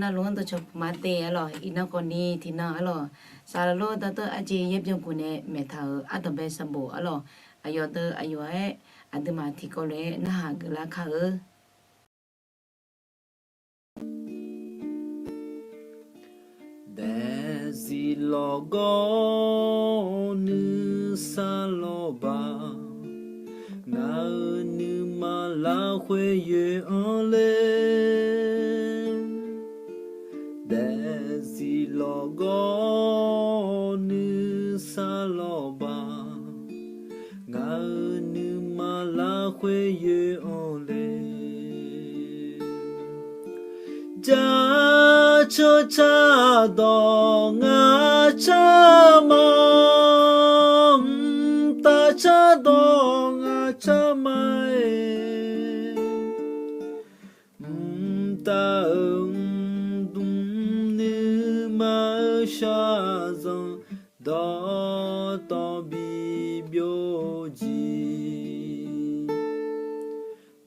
na lo to chop mate alo ina ko ni thina alo saralo ta to aji ye pyong ku ne me tha atabe sambo alo ayo to ayo e aduma thi ko le na ha la kha Desi logo nu saloba na nu ma la hui yue en le Desi logo nu saloba na nu ma la hui yue en le cha cho cha do nga cha ma ta cha do nga cha mai ta dum ni ma sha zong do to bi bio ji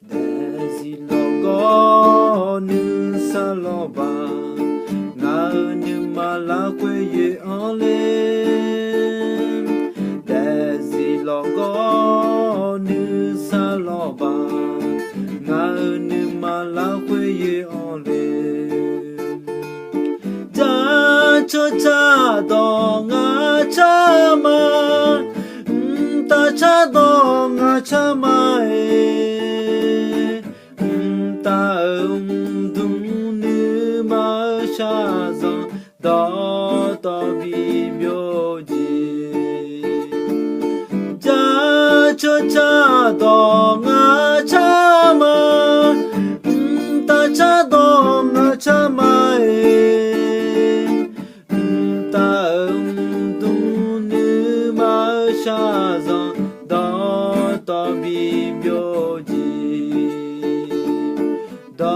desi logo nu saloba nga nu mala kwe ye ole desi logo nu saloba nga nu mala kwe ye ole cha cho cha do nga cha ma ta cha do nga cha ma ta dung nu ma sha zang da ta bi bio ji cha cho cha do nga cha ma ta cha do nga cha ma ta dung nu ma sha zang da ta bi bio ji da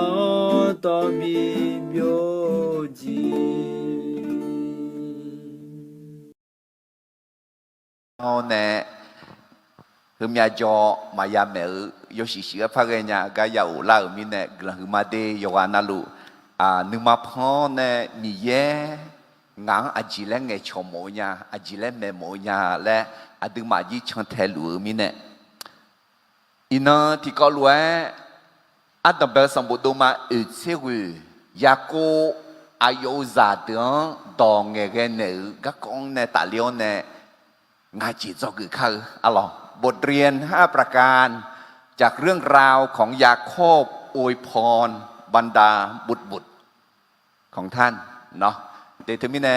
ta bi bio ji nè hôm nhà cho mà nhà mẹ yo xí xí phát cái nhà cái giàu là mình nè là hôm mà đi yo anh lu nhưng mà phò nè mi ye ngang chỉ là nghe cho mỗi nhà chỉ là mẹ mỗi nhà là đừng mà chỉ chọn theo lu mình nè ina thì có lu tầm bè sắm bộ đồ mà ở xe quỳ ya cô ayo già tiếng đò nghe cái nữ các con nè tài liệu nè ngàiจิตจอกือเขาบทเรียน5ประการจากเรื่องราวของยาโคบอวยพรบรรดาบุตรของท่านเนาะแต่ถึงมิเน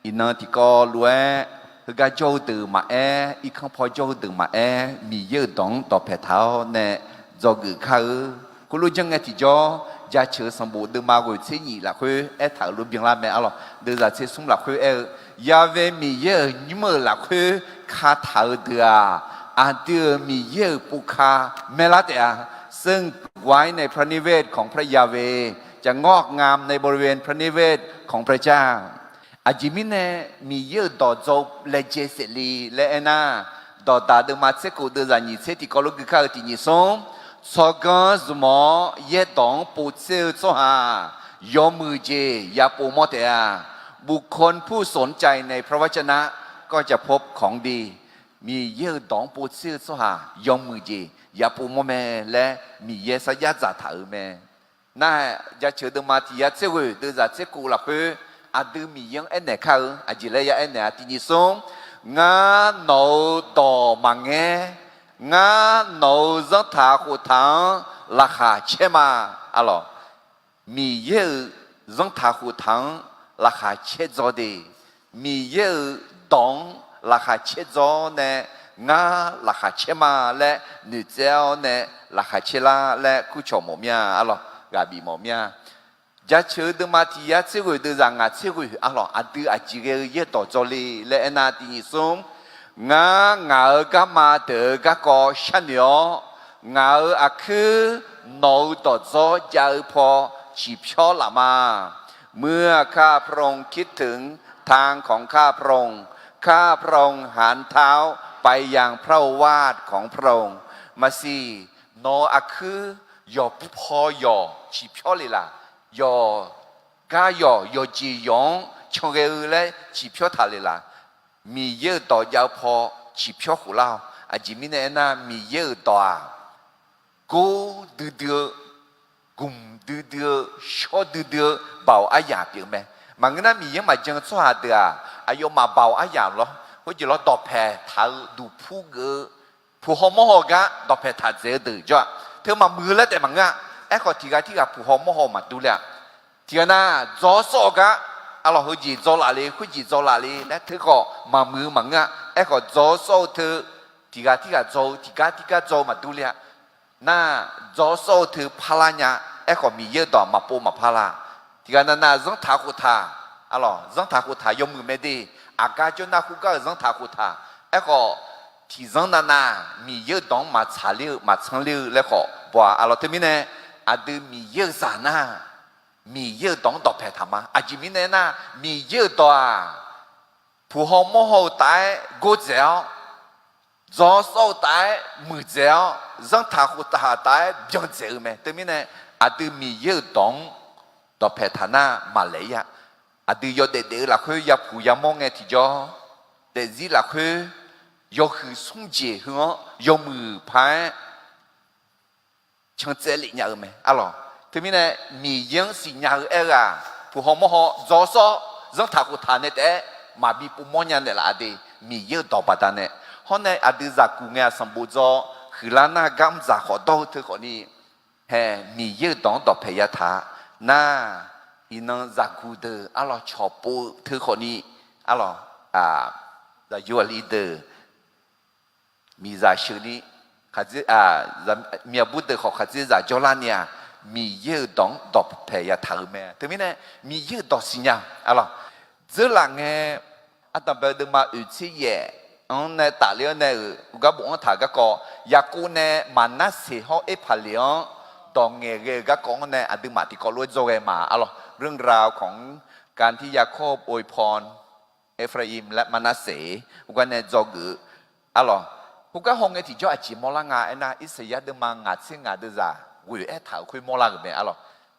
อินเนอร์ที่ก็รู้คือกาโจตื่นมาอีกข้างพอโจตื่นมามีเยอะต้องต่อแผ่เท้าเนี่ยจอกือเขาคุณรู้ยังไงที่จอยาเชื่อสมบูรณ์ดึงมาคุยเสียหนีละคุยถ่ายรูปยังละแม่เดี๋ยวจะเชื่อสมละคุยยาเวมีเยอะยิ่งเมื่อละคือคาถาเดือเดือมีเยอะปุคาเมลัตซึ่งไว้ในพระนิเวศของพระยาเวจะงอกงามในบริเวณพระนิเวศของพระเจ้าอาจิมิเนมีเยอะต่อจบเลเจเสลีและเอนาต่อตาเดมาเซกูเดจานิเซติกอลุกิคาตินิสงสกันสมอเยตองปูเซโซฮายอมือเจยาปูมอเตบุคคลผู้สนใจในพระวจนะก็จะพบของดีมีเยอะดองปูซื่อสหายอมมือจียาปูโมเมและมีเยสยาจ่าถาเมน่าจะเชื่อดมาที่ยาเซวเดือดเซกูหลับเพื่อดูมียังเอ็นเนเขาจิเลยยาเอ็นเนที่นิสงงาโนต่อมังเงงาโนจัตถาขุทังราคาเชมามีเยอะจัตถาขุทังราคาเช็ดจอดีมีเยอะดองราคาเช็ดจอเนี่ยงาราคาเชมาและหนึ่งเจ้าเนี่ยราคาเชลาและคู่ชมหมอเมียกาบีหมอเมียจะเชื่อดมาที่ยาเชื่อดูrằngเชื่อดูดูจีเกยต่อจอลีและนาทีนี้ส่งงาก็มาเถอะก็ก็ฉันเนาะงาคือโนต่อจอจะพอชีพชอละมาเมื่อข้าพระองค์คิดถึงทางของข้าพระองค์หันเท้าไปยังพระวาทของพระองค์มาสิโนคือยอพอยอชีพชอเลยล่ะยอ家有几样像个嘞机票塔里啦，米有到要破机票胡啦，啊，前面呢那米有到啊，高嘟嘟，公嘟嘟，小嘟嘟，包啊呀表咩？มันก็น่ามียังมาจังสวัสดิ์อ่ะอายุมาเบาอ่ะอย่างหรอว่าจะเราดอกแพรถ้าดูผู้เกอผู้หอมหอกะดอกแพรถ้าเจอตื่นจ้ะเธอมามือแล้วแต่มันอ่ะไอ้ขอทีกันที่กับผู้หอมหอมาดูแลทีกันน่ะจอสอกะอ่ะเราคุยจีจอละเลยคุยจีจอละเลยและเธอก็มามือมันอ่ะไอ้ขอจอสอเธอทีกันที่กับจอทีกันที่กับจอมาดูแลน่าจอสอเธอพลาเนี่ยไอ้ขอมีเยอะดอกมาปูมาพลาทีกันนั้นต้องท้าคุท่าอะหรอต้องท้าคุท่ายมือไม่ดีอากาศจนน่าคุก็ต้องท้าคุท่าไอ้ก็ที่ต้องนั้นมีเยอะดองมาชาลิวมาชังลิวแล้วก็บอกอะหรอที่มีเนี่ยอาดูมีเยอะสานะมีเยอะดองดอกแพทำมาอาจิมีเนี่ยนะมีเยอะตัวผู้หอมหอตายกูเจ้าจอสอตายมือเจ้าต้องท้าคุท่าตายยังเจ้าไหมที่มีเนี่ยอาดูมีเยอะดองดอกแพทนามาเลยอะอาดูยอดเด็ดๆละคือยาผู้ยามองไงที่จอเด็ดจีละคือยอคือส่งเจี๋หัวยอมือพายช่างเจริญเนี่ยไหมอะหรอที่มีเนี่ยมียังสิ่งอย่างเอร่าผู้หอมหอจอสอต้องทักอุทานเนี่ยแต่มาบีปุ่มมอยันเนี่ยละอดีมีเยอะต่อปัตตาเนี่ยเพราะในอดีจากกูเนี่ยสมบูรณ์จอคือล้านหน้ากำจากขอโตเธอคนนี้เฮ้มีเยอะต่อพยาธาน่าอีนังจากกูเดออะหรอชอบปูเธอคนนี้อะหรอจะยูอลีเดอมีจากชื่อนี้ข้าจะมีบุตรของข้าจะจากจอลานีมีเยอะต่อพยาธาแม่ถึงแม้เนี่ยมีเยอะต่อสิ่งอย่างอะหรอ这两个อาตมาเดินมาอุทิศในตาเลี้ยเนี่ยก็บอกว่าถ้าก็อยากกูเนี่ยมันน่าเสียเขาพาเลี้ยงตองเงี้ยก็กองเนี่ยอาตมาที่ก็รู้จักมาอะหรอเรื่องราวของการที่ยาโคบอวยพรเอฟราอิมและมานาเสก็เนี่ยจอกอะหรอพวกก็หงที่จะอธิมอลงานะอิสยาเดิมางาเสียงาเดซ่าวิเอถาคุยมอลางกันอะหรอ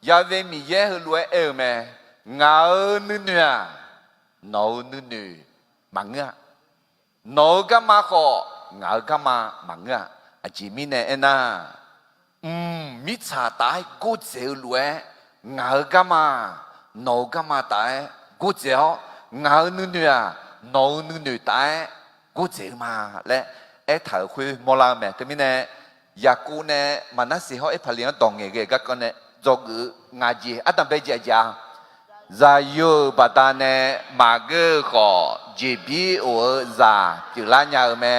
ยาเวมีเยอะรวยไหมงาเนื้อนอนื้อมังเงะนอก็มาของาก็มามังเงะอาจิมิเนนะมิชาตายกูเจอรวยงาก็มานอก็มาตายกูเจองาเนื้อนอนื้อตายกูเจอมาและถาคุยมอลางแม่ที่มิเนอยากกูเนี่ยมันน่าเสียเขาพลังตองเงี้ยก็เนี่ยจอกงาจีอาตัมเบจจา在有巴达呢，马个个จีบีโอซาจุลาญาแม่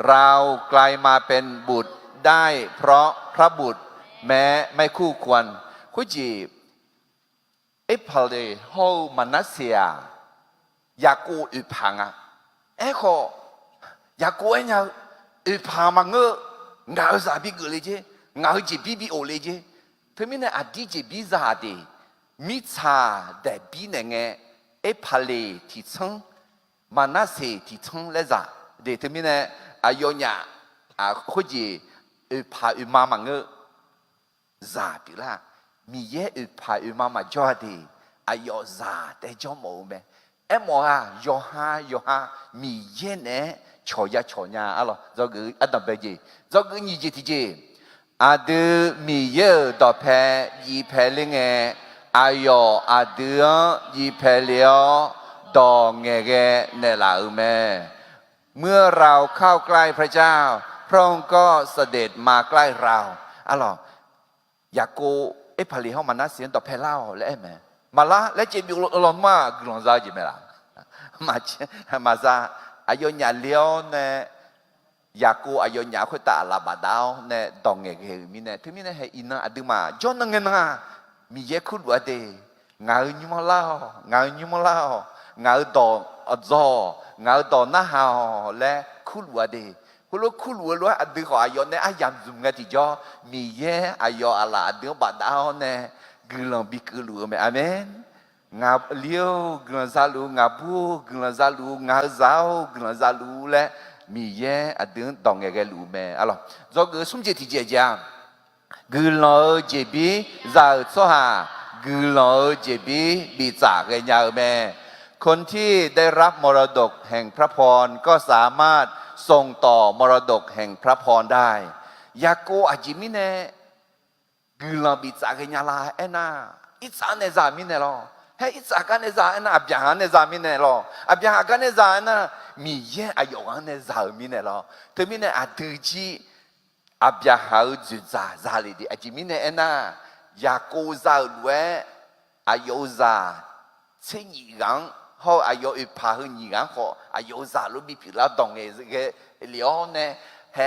เรากลายมาเป็นบุตรได้เพราะพระบุตรแม้ไม่คู่ควรคุจีพาเลโฮมานาเซียอยากกูอุพังอ่ะก็อยากกูเนี่ยอุพังมังเงงาซาบิกเลยเจงาจีบีโอเลยเจทำไมเนี่ยอดีจีบีซาดีมิชาแต่บีเนี่ยพาเลที่ชั้นมานาเซที่ชั้นเลยจ้ะเดี๋ยวที่มีเนี่ยอายุเนี่ยคุจีพามามังเงจ้าปีละมีเยอะพามาจอดีอายุจ้าแต่จอมเอาไหมหมอยอฮามีเยอะเนี่ยชอยาอะไรจอกอันดับเบจีจอกนี่จีที่จีอาดูมีเยอะต่อแพ้ยีแพ้ลิงอายุอาดูยีเพลียวดองเงเนลาอุเมเมื่อเราเข้าใกล้พระเจ้าพระองค์ก็เสด็จมาใกล้เราอะหรออยากกูพลีเขามานัดเสียงต่อเพลาแล้วไหมมาละแล้วจะมีอารมณ์มากลงใจจีไหมล่ะมาซาอายุเนี่ยเลี้ยวเนี่ยอยากกูอายุเนี่ยคุยตาลาบดาวเนี่ยดองเงมีเนี่ยที่มีเนี่ยให้อินะอดีมาจนนั่งเงินมีเยอะขึ้นว่าเดงาอยู่มาแล้วงาดอกจองาดอกหน้าหาวและขึ้นว่าเดคุณรู้ขึ้นว่าอดีขออายุเนี่ยอายุจุ่มกันที่จอมีเยอะอายุอะไรอดีบาดาวเนี่ยกลังบิกลัวไหมอาเมนงาเลี้ยวกลังซาลูงาบูกลังซาลูงาเจ้ากลังซาลูและมีเยอะอดีตองเงลูไหมอะไรจอก็สมเจติเจียจางกลังจีบีจะสหา กือหลอเจบีบีจากเกญาแม่คนที่ได้รับมรดกแห่งพระพรก็สามารถส่งต่อมรดกแห่งพระพรได้ยาโกอาจิมิเนกือหลอบีจากเกญาลาเอนาอิสานเนซามิเนลอเฮอิสากันเนซาเอนาอับยาฮันเนซามิเนลออับยาฮักันเนซาเอนามีเยอายกันเนซามิเนลอเธอมิเนอาตืจีอับยาฮาจุซาซาลีดีอาจิมิเนเอนายาโกซาลเวอายุซาเชนีกังเขาอายุอีพาหนีกังเขาอายุซาลูบิพิลาดงเอสเกเลียนเนเฮ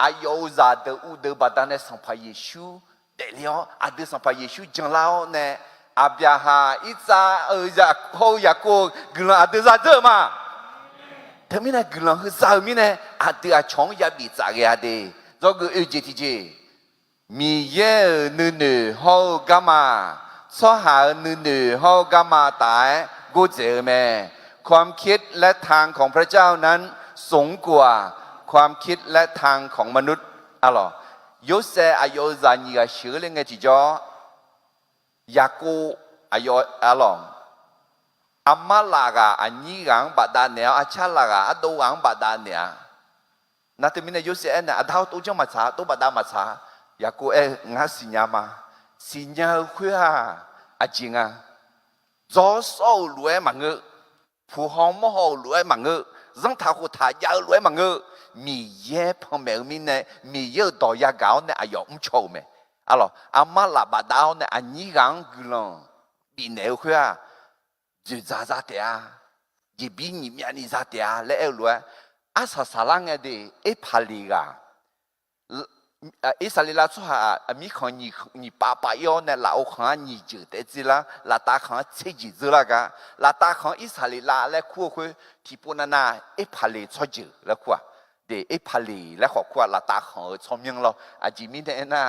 อายุซาเดอูเดบัดานเนสัมภาเยชูเดเลียนอาเดสัมภาเยชูจังลาวเนอับยาฮาอิซายาเขายาโกกลัวอาเดซาเจมาทำไมนะกลัวคือซามิเนอาเดอาชงยาบิจากยาเด这个二节题节，米耶女好干嘛？错下女好干嘛？大กูเจอแม่ความคิดและทางของพระเจ้านั้นสูงกว่าความคิดและทางของมนุษย์อะไรยุเซอายุจานีก็เชื่อเรื่องที่จ่อยากูอายุอะไรอามาลากาอันนี้กังบัดาเนี่ยอาชาลากาอัดวังบัดาเนี่ยนั่นที่มีในยุคเอ็นน่ะดาวตัวจังมาช้าตัวบัดามาช้าอยากกูงาสิญญามาสิญญาคุยอาจริงจอสเอารวยมังเงผู้ห้องมหารวยมังเงรังท้าหูท้ายารวยมังเงมีเย่พอแม่มีเนี่ยมีเยอะต่อยาเก่าเนี่ยอายุไม่ชอบไหมอะไรอามาลาบัดาวเนี่ยอันนี้กังกุลปีเนวคุยจะจ้าเดียจะบีนี่มีอันนี้จ้าเดียแล้วเอรวยอาสาสาลังเดียพาลีกาอิสราเอล说哈มีคน你爸爸要呢老看你就得知啦拉大看自己知啦个拉大看อิสราเอล来哭哭ที่ปุ่นน่ะพาลี出就แล้ว哭เดพาลีแล้วขอ哭拉大看聪明咯อาจิมีเนี่ยนะ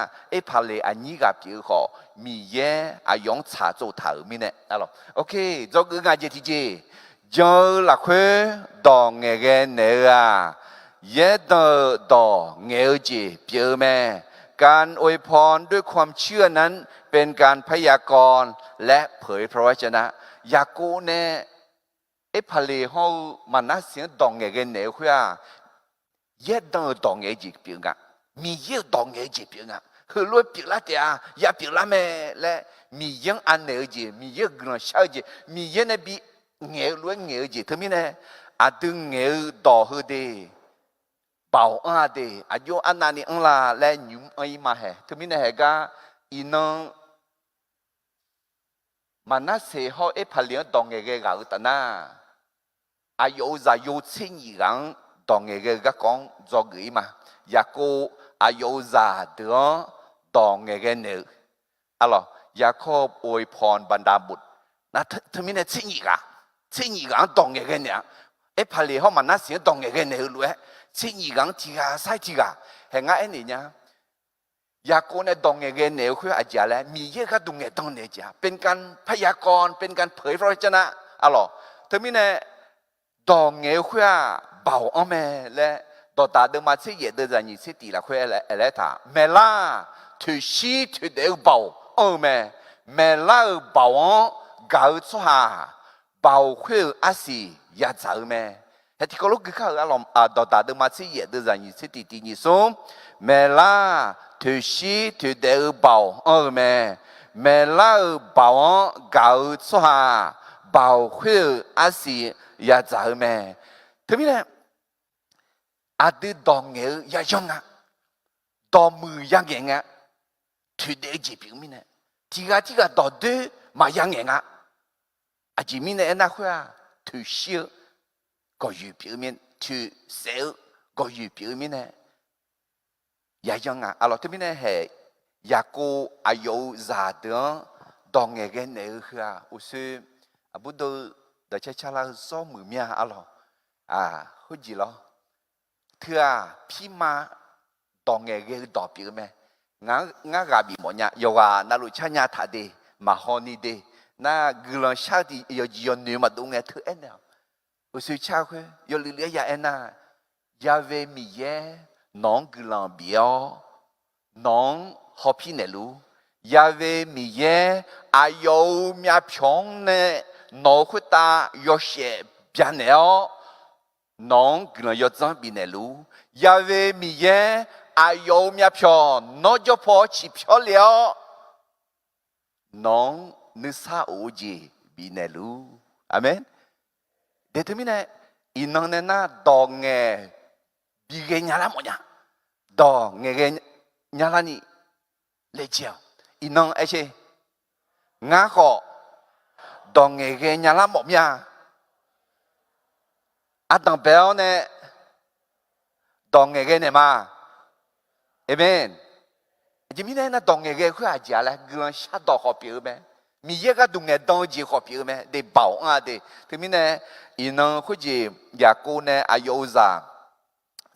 พาลีอันนี้กับพี่เขามีเย่อา用查做头มีเนี่ยalors OK 这个我就提起就拉哭当那个那个เยดดอเงลจีเปียแม่การอวยพรด้วยความเชื่อนั้นเป็นการพยากรณ์และเผยพระวจนะยากูเนพาลีเขามันน่าเสียงดองเงลเนคุยเยดดองเงลจีเปียงะมีเยดองเงลจีเปียงะคือรวยเปียละเดียยาเปียละแม่และมียังอันเนลจีมีเยกลชาจีมีเยนบีเงลรวยเงลจีทำไมเนี่ยอาดึงเงลดอฮือเด保安的，啊，有安那里安啦来牛安伊嘛嘿，特别呢係個，伊能，曼那時候一拍兩當嘅個得呐，啊有在有錢人當嘅個講做佢嘛，一個啊有在的當嘅呢，啊咯，一個อวยพรบรรดาบุตร那特別呢錢人當嘅呢，一拍兩後曼那時當嘅呢เลย千二港字啊，細字啊，係啱一年呀。ยาโกเนี่ยดองเงินเนี่ยคืออาจารย์แล้วมีเยอะก็ดองเงินดองเนี่ยจ้ะเป็นการพยากรณ์เป็นการเผยพระวจนะอะไรทั้งนี้เนี่ยดองเงินคือเบาอ้อแม่และต่อตาเดิมมาเสียเยอะเดินจากนี้เสียตีละคืออะไรท่าเมล่าถือชีถือเดือเบาอ้อแม่เมล่าเบาเก่าชัวเบาคืออาศัยยาเจ้าแม่ที่เขาลูกเขาอารมณ์ต่อตาเดิมมาเสียเยอะเดินจากนี้เสียตีนี่ส่งเมล่าถือชีถือเดือเบาแม่เมล่าเบาเก่าชัวเบาคืออาศัยยาเจ้าแม่ทีนี้เนี่ยอาดิดองเงยยาจงอ่ะดอมือยางเงอ่ะถือเดือจีบิวมิเนี่ยที่ก็ต่อดื้อมายางเงอ่ะอาจีมิเนี่ยนะคือถือชีก็อยู่บิวมินถือเซลก็อยู่บิวมิเนี่ยยายังอ่ะalorsที่มีเนี่ย係ยากูอายุจาเดนดองเงกันเนี่ยคืออุซึบุตรเดี๋ยวจะลาซ้อมมือเมียalorsหุ่นจี咯เธอพี่มาดองเงกันดอกปีไหมงั้นกาบีหมดเนี่ยยว่านาลุชะเนี่ยทัดเดมาฮอนี่เดน่ากุลชาติยอนนี่มาดูเงเธอเอ็นเนี่ยอุซึชาคุยยอลิเลียเอ็นน่ะยาเวมีเย่น้องกุลาเบียวน้องฮอพี่เนลู ยาเวมีเยอายุมีอพงเนนอคุตายอเชบยานเนอน้องกลยอจังบินเนลูยาเวมีเยอายุมีอพงนอจพอชิพอเลียวน้องนึกซาโอจีบินเนลูอาเมนเดทมินเนอินองเนน่าดองเงบีเกญาลาโมญาดองเงเกญาลานี่เลเจียวอินองเอเชงาขอดองเงเกญาลาโมญาอาตังเบลเนดองเงเกเนมาเอเมนจิมิเนน่าดองเงเกคืออาจจะละกวนชาดอกขอเปียวเมมีเยอะก็ดูเงดองจีขอเปียวเมเดบ่าวอ่ะเดทีมิเนอินองคุจิยากูเนอายุซา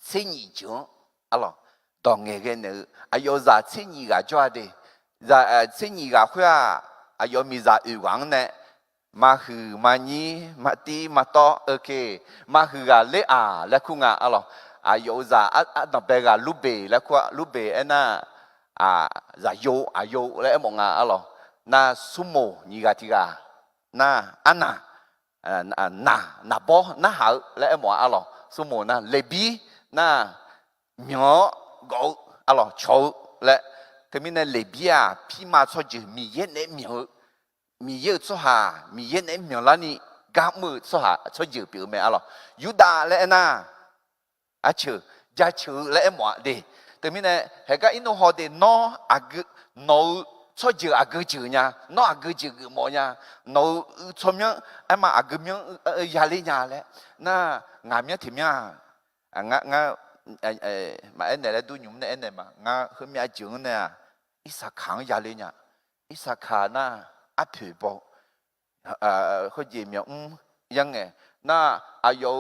เซนีจังอะไรดองเงเกเนอายุซาเซนีกาจ้าเดเซนีกาคุยอายุมีซาอุวังเนมาคือมานีมาตีมาต่อโอเคมาคือกาเลอาและคุงะอะไรอายุซาดับเบกาลูเบและคุลูเบเอ็น่าซาโยอายุและมองอะไรน่าซุโมนีกาติกาน่าอันน่ะนาบอน่าหาและมองอะไรซุโมน่าเลบีน่าเหมียวกูอะไรโชและที่มีในเลบีอ่ะพี่มาชอบจะมีเย็นเหมียวมีเยอะชอบหามีเย็นเหมียวแล้วนี่กำมือชอบหาชอบจะเปลี่ยนไหมอะไรยูดาและน่าอาเชื่อจะเชื่อและมองเดที่มีในเหตุการณ์อินโนฮอเดนออากุนอชอบจะอากุจืเนี่ยนออากุจือมองเนี่ยนอชอบยังไอ้มาอากุยังยาลีเนี่ยแหละน่างานเนี่ยที่เนี่ยงามาเอ็นเนี่ยดูยุ่งเนี่ยเอ็นเนี่ยมางาคือมีอาจุงเนี่ยอิสระขังยาลีเนี่ยอิสระขาน่ะอัดถือบอกเขาเยี่ยมยังไงน่ะอายุ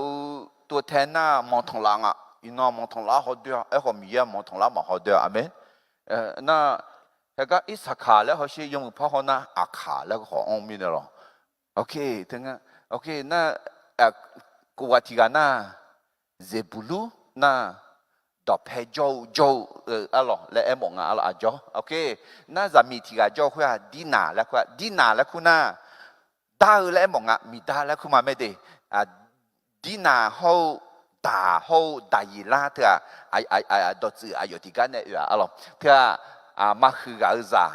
ตัวแทนน่ะมองทองหลังอ่ะอีน้องมองทองหลังเขาเดียวไอ้คนมีอ่ะมองทองหลังมองเขาเดียวอ่ะไหมน่ะแต่ก็อิสระขาแล้วเขาใช้ยงเพราะเขาน่ะอาขาแล้วก็ขององค์มีเนี่ยหรอโอเคถึงอ่ะโอเคน่ะกูว่าที่กันน่ะเซบูลูน่ะดอกเพจโจอะไรและเอ็มองอะไรอ่ะโจโอเคน่าจะมีที่กันโจคุยดีนาแล้วคุยดีนาแล้วคุณน่ะดาและเอ็มองมีดาแล้วคุณมาไม่ได้ดีนาเขาด่าเขาด่ายีลาเถอะดอจืออยู่ที่กันเนี่ยอะไรเถอะมาคือกันจะ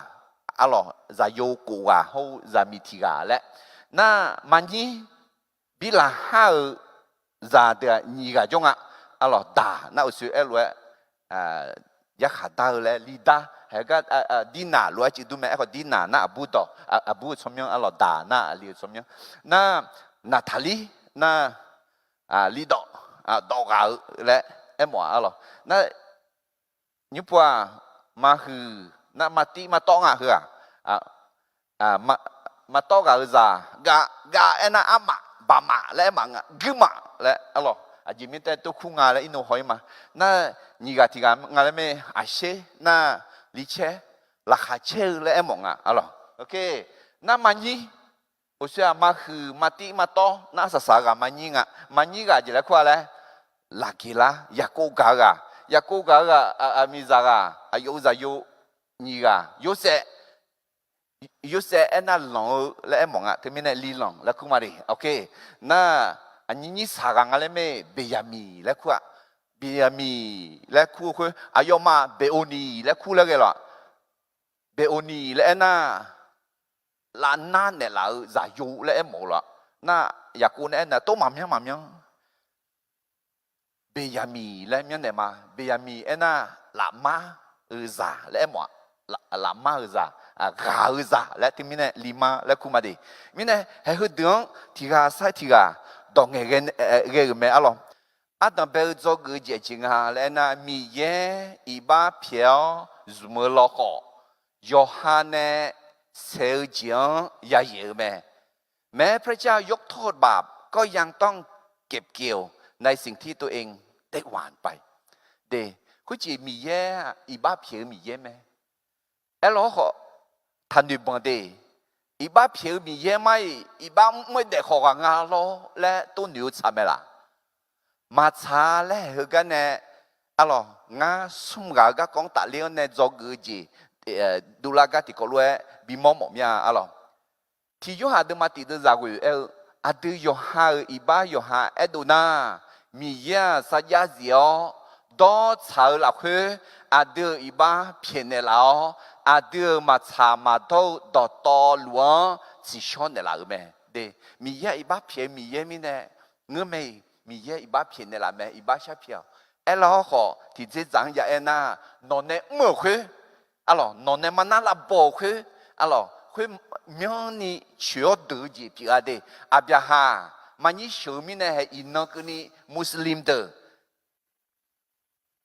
อะไรจะโยกูเขาจะมีที่กันและน่ะมันยี่บิลาฮาจะเดี๋ยวนี่กันจงอ่ะอะไรด่าน่าอุศเอลวยยักษ์ด่าเลยลีด่าเฮ้ยก็ดีน่าลวยจิตดูไหมไอ้คนดีน่าน่าบูดอบูสมยังอะไรด่าน่าลีสมยังน่านาทาลีน่าลีดดอกและเอ็มว่าอะไรน่ายุบว่ามาคือน่ามาตีมาต้องคือมาต้องกันจะกะเอ็น่าอามาบามาและมังกึมาและอะไรอาจจะมีแต่ตัวคุ้งอะไรอินโนหอยมาน่านี่ก็ที่กันงานไม่อาเช่น่าลิเช่ราคาเช่และมองอะไรโอเคน่ามันยี่โอเสียมาคือมาตีมาต่อน่าสสากันมันยี่ก็จะเรียกว่าอะไรลักกี้ละยาโกกามีซากะอายุจะอยู่นี่ก็ยูเซ่เอ็น่าหลงและมองที่มีในลีหลงและคุมารีโอเคน่าอันนี้สากังอะไรไม่เบียมีและคู่เบียมีและคู่คืออายุมาเบโอนีและคู่แล้วกันล่ะเบโอนีและน่าล้านนั่นเนี่ยเราจะอยู่และหมดละน่าอยากกูเนี่ยน่ะตัวมั่มยังเบียมีและยังเนี่ยมาเบียมีน่าละมาจะและหมดละมาจะกาจะและที่มีเนี่ยลิมาและคู่มาดีมีเนี่ยให้เขาดึงที่กาใส่ที่กาดองเงี้ยไม่อะไรอาตมาเปิดจอกูเจจิงฮะแล้วน่ะมีเย่อีบ้าเพียวจุมลอกยอฮันเน่เซลจิงยาเยอะแม้พระเจ้ายกโทษบาปก็ยังต้องเก็บเกี่ยวในสิ่งที่ตัวเองได้หวานไปเดคุณจีมีเย่อีบ้าเพียวมีเย่ไหมเอลล์ทันดูบังเดอีบ้าเพียวมีเย่ไหมอีบ้าไม่ได้ขอกงานล้อและตัวหนูทำไมล่ะมาชาและเฮกันเนี่ยอะไรงาสุ่มกากองตัดเลี้ยงเนี่ยจอกูจี ดูลากาติโกลวยบิมอมอมยาอะหรอที่ยอหาดมาติดซากุอาดูยอหาอีบ้ายอหาเอดูนามียาสัญญาเสียวดอชาลักเฮอาดูอีบ้าเพียนเนลาอาดูมาชามาโตดอตอหลวงสิชอนเนลาเมเดมียาอีบ้าเพียนมียามีเนเงือไม่มียาอีบ้าเพียนเนลาเมอีบ้าชาเพียวเอลาขอที่เจจังยาเอนานอนเนเมื่อเฮalors non ne mana la boque alors que mioni chio doji piade abiaha mani shomine he inokuni muslim de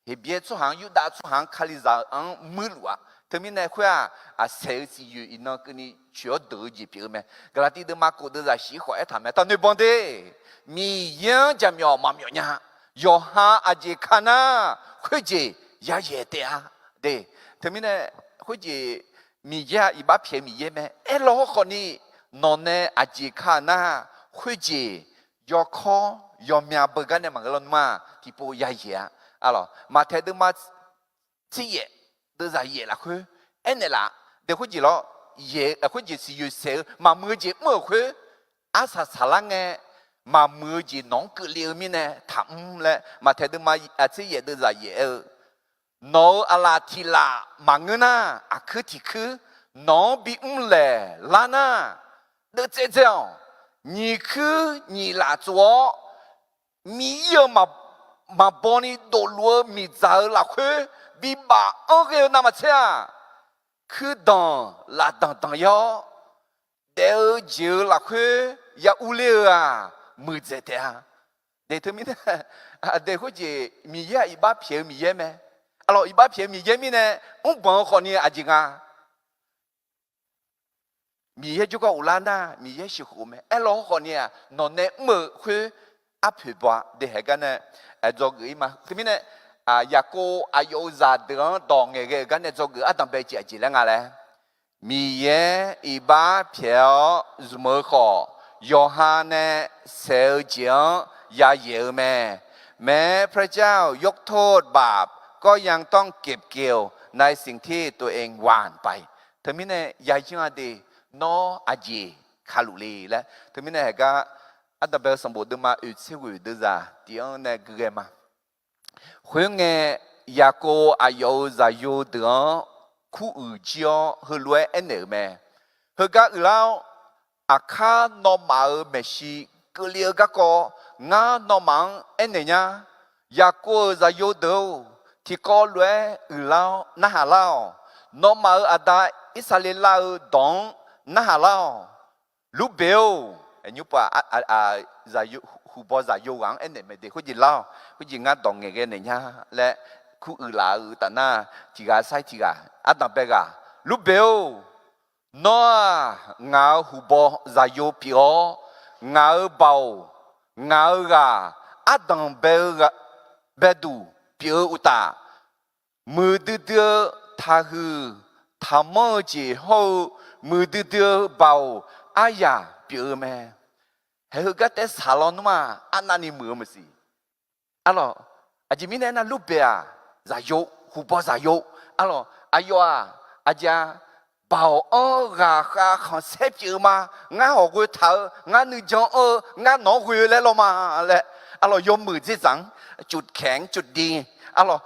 he bie chu hang yu da chu hang khaliza an mulwa termine khwa a sales yu inokuni chio doji piame grati de ma ko de za shi khwa ta me ta ne bonde mi yan ja myo ma myo nya yo ha aje khana khwe ya ye de a de termine 或者米耶一把便米耶咩？哎，老好呢，侬呢阿姐看那或者要靠要命不干的嘛个了嘛，提不呀耶啊咯，嘛睇到嘛这耶都在耶啦去，哎你啦，的或者咯耶，或者是有时嘛么子么去，阿啥啥啦个。mà mưa gì nóng cứ liều mi nè thẳm lệ mà thấy được mà thế gì được là gì nó ala thì là mà ngư na à cứ thì cứ nó bị lệ là na được thế sao nhị cứ nhị là chúa mi yêu mà bọn đi đổ lúa mi giờ là khơi bị bà ở cái nào mà chơi cứ đằng là đằng yo đều chịu là khơi ya u liu à mười giờ thế à để thôi mình để có gì mi ya iba phiền mi ya mẹ alors iba phiền mi ya mi nè ông bảo con ni à chính à mi ya chú có ulanda mi ya sư phụ mẹ alors con ni à nó nè mở khơi áp phê bòa để hay cái nè cho người mà thì mình nè ya cô ayo ra đường đòn cái cái nè cho người à tầm bề chỉ là ngà lẽ mi ya iba phiền mở khó Yohane sel jiang yaเยแม่แม้พระเจ้ายกโทษบาปก็ยังต้องเก็บเกี่ยวในสิ่งที่ตัวเองหว่านไปเธอมิเนยายจิงอดีนออาจีคาลุลีและเธอมิเนก็อัตเบลสมบูรณ์มาอุชิวุดจ้าที่อันเนกเกมาหวยเงยาโกอายุจะอยู่เดือคู่อุจยอหือรวยเอ็นเนอแม่เฮก็อือเล่าอาคานอมาเมชิกเลียกก็งานอมังเอ็นเนี่ยยากูจะยูดูที่ก็รวยอือเล่าน่าหาเล่านอมาอาดาอิสราเอลดองน่าหาเล่าลูเบลเอ็นยุปะจะยูฮูบอจะยูวังเอ็นเนี่ยไม่ได้คุยเล่าคุยงานดองเงี้ยเนี่ยและคู่อือลาอือแต่น่าที่กาใส่ที่กาอันนั้นเป็นกาลูเบลnó ngáo hù bò ra vô piò ngáo bầu ngáo gà át đằng bè đủ piò uta mưa đưa tha hư tha mơ chỉ hô mưa đưa bầu ai ya piò mẹ hay hư cái tết salon mà anh anh mưa mà gì alo aji mình là lúc bè ra vô hù bò ra vô alo ayo aja bảo gà gà không xếp chữ mà ngã họ quỳ thở ngã nữ cho ngã nó quỳ lên lo mà lệ alo yếm mười chỉ rằng chút kén chút đi alo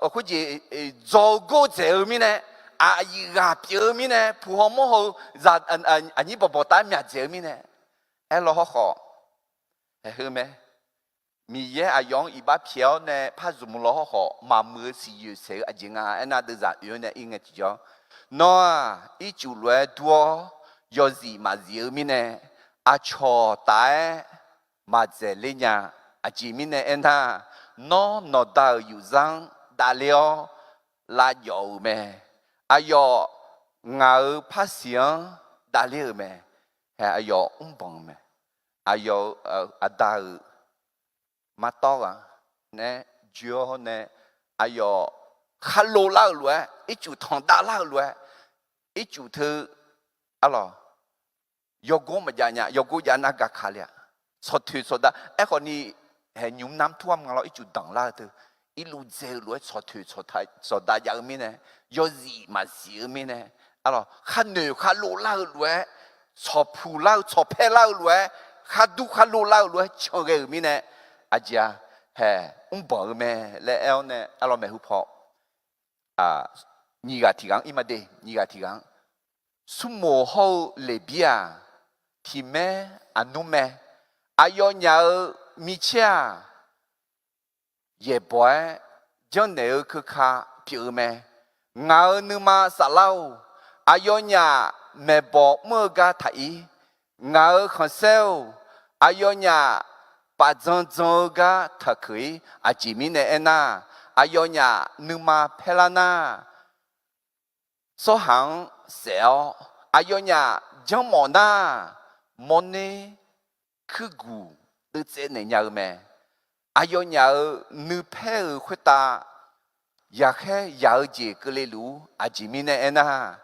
cái gì do go dễ mi nè gà chữ mi nè phù hợp mô hồ ra anh ấy bảo tai mẹ dễ mi nè alo họ khó hư mẹ mi ye ayong iba phiao nè phá zoom lo họ mà mưa xì yu sẽ anh anh na được ra yêu nè nghe chưa nó ít chủ lệ đua do gì mà gì mi nè à cho tại mà dễ lên nhà à chỉ mi nè anh ta nó đào yêu rằng đào liao là yêu mẹ à yêu ngào phát triển đào liao mẹ hay à yêu bằng mẹ à yêu à đào mà to à nè chưa nè à yêu khá lâu lâu rồi ít chủ thằng đã lâu rồi ít chủ thư alo yogo mà nhà yogo nhà na gà khá lẹ sốt thứ sốt đã ấy còn đi hệ nhúng nám thuốc mà lo ít chủ đằng la từ 一路走路错腿错太错大家面呢，有gì mà gì面呢？啊咯，看牛看路老路错铺老错配老路看都看路老路错个面呢？阿姐嘿，宝咩？来后呢？啊咯没好跑啊！你个提纲伊嘛的，你个提纲，苏摩好利比亚，提咩啊努咩？阿要鸟米切。也不将那个卡表咩，我你妈啥老，阿要伢没包么个太，我很少，阿要伢把真个他可以，阿前面的那，阿要伢你妈拍了那，所行少，阿要伢将么那，么呢，去古都在那伢咩？阿要伢女配儿回答，也还要姐个来路，阿前面的那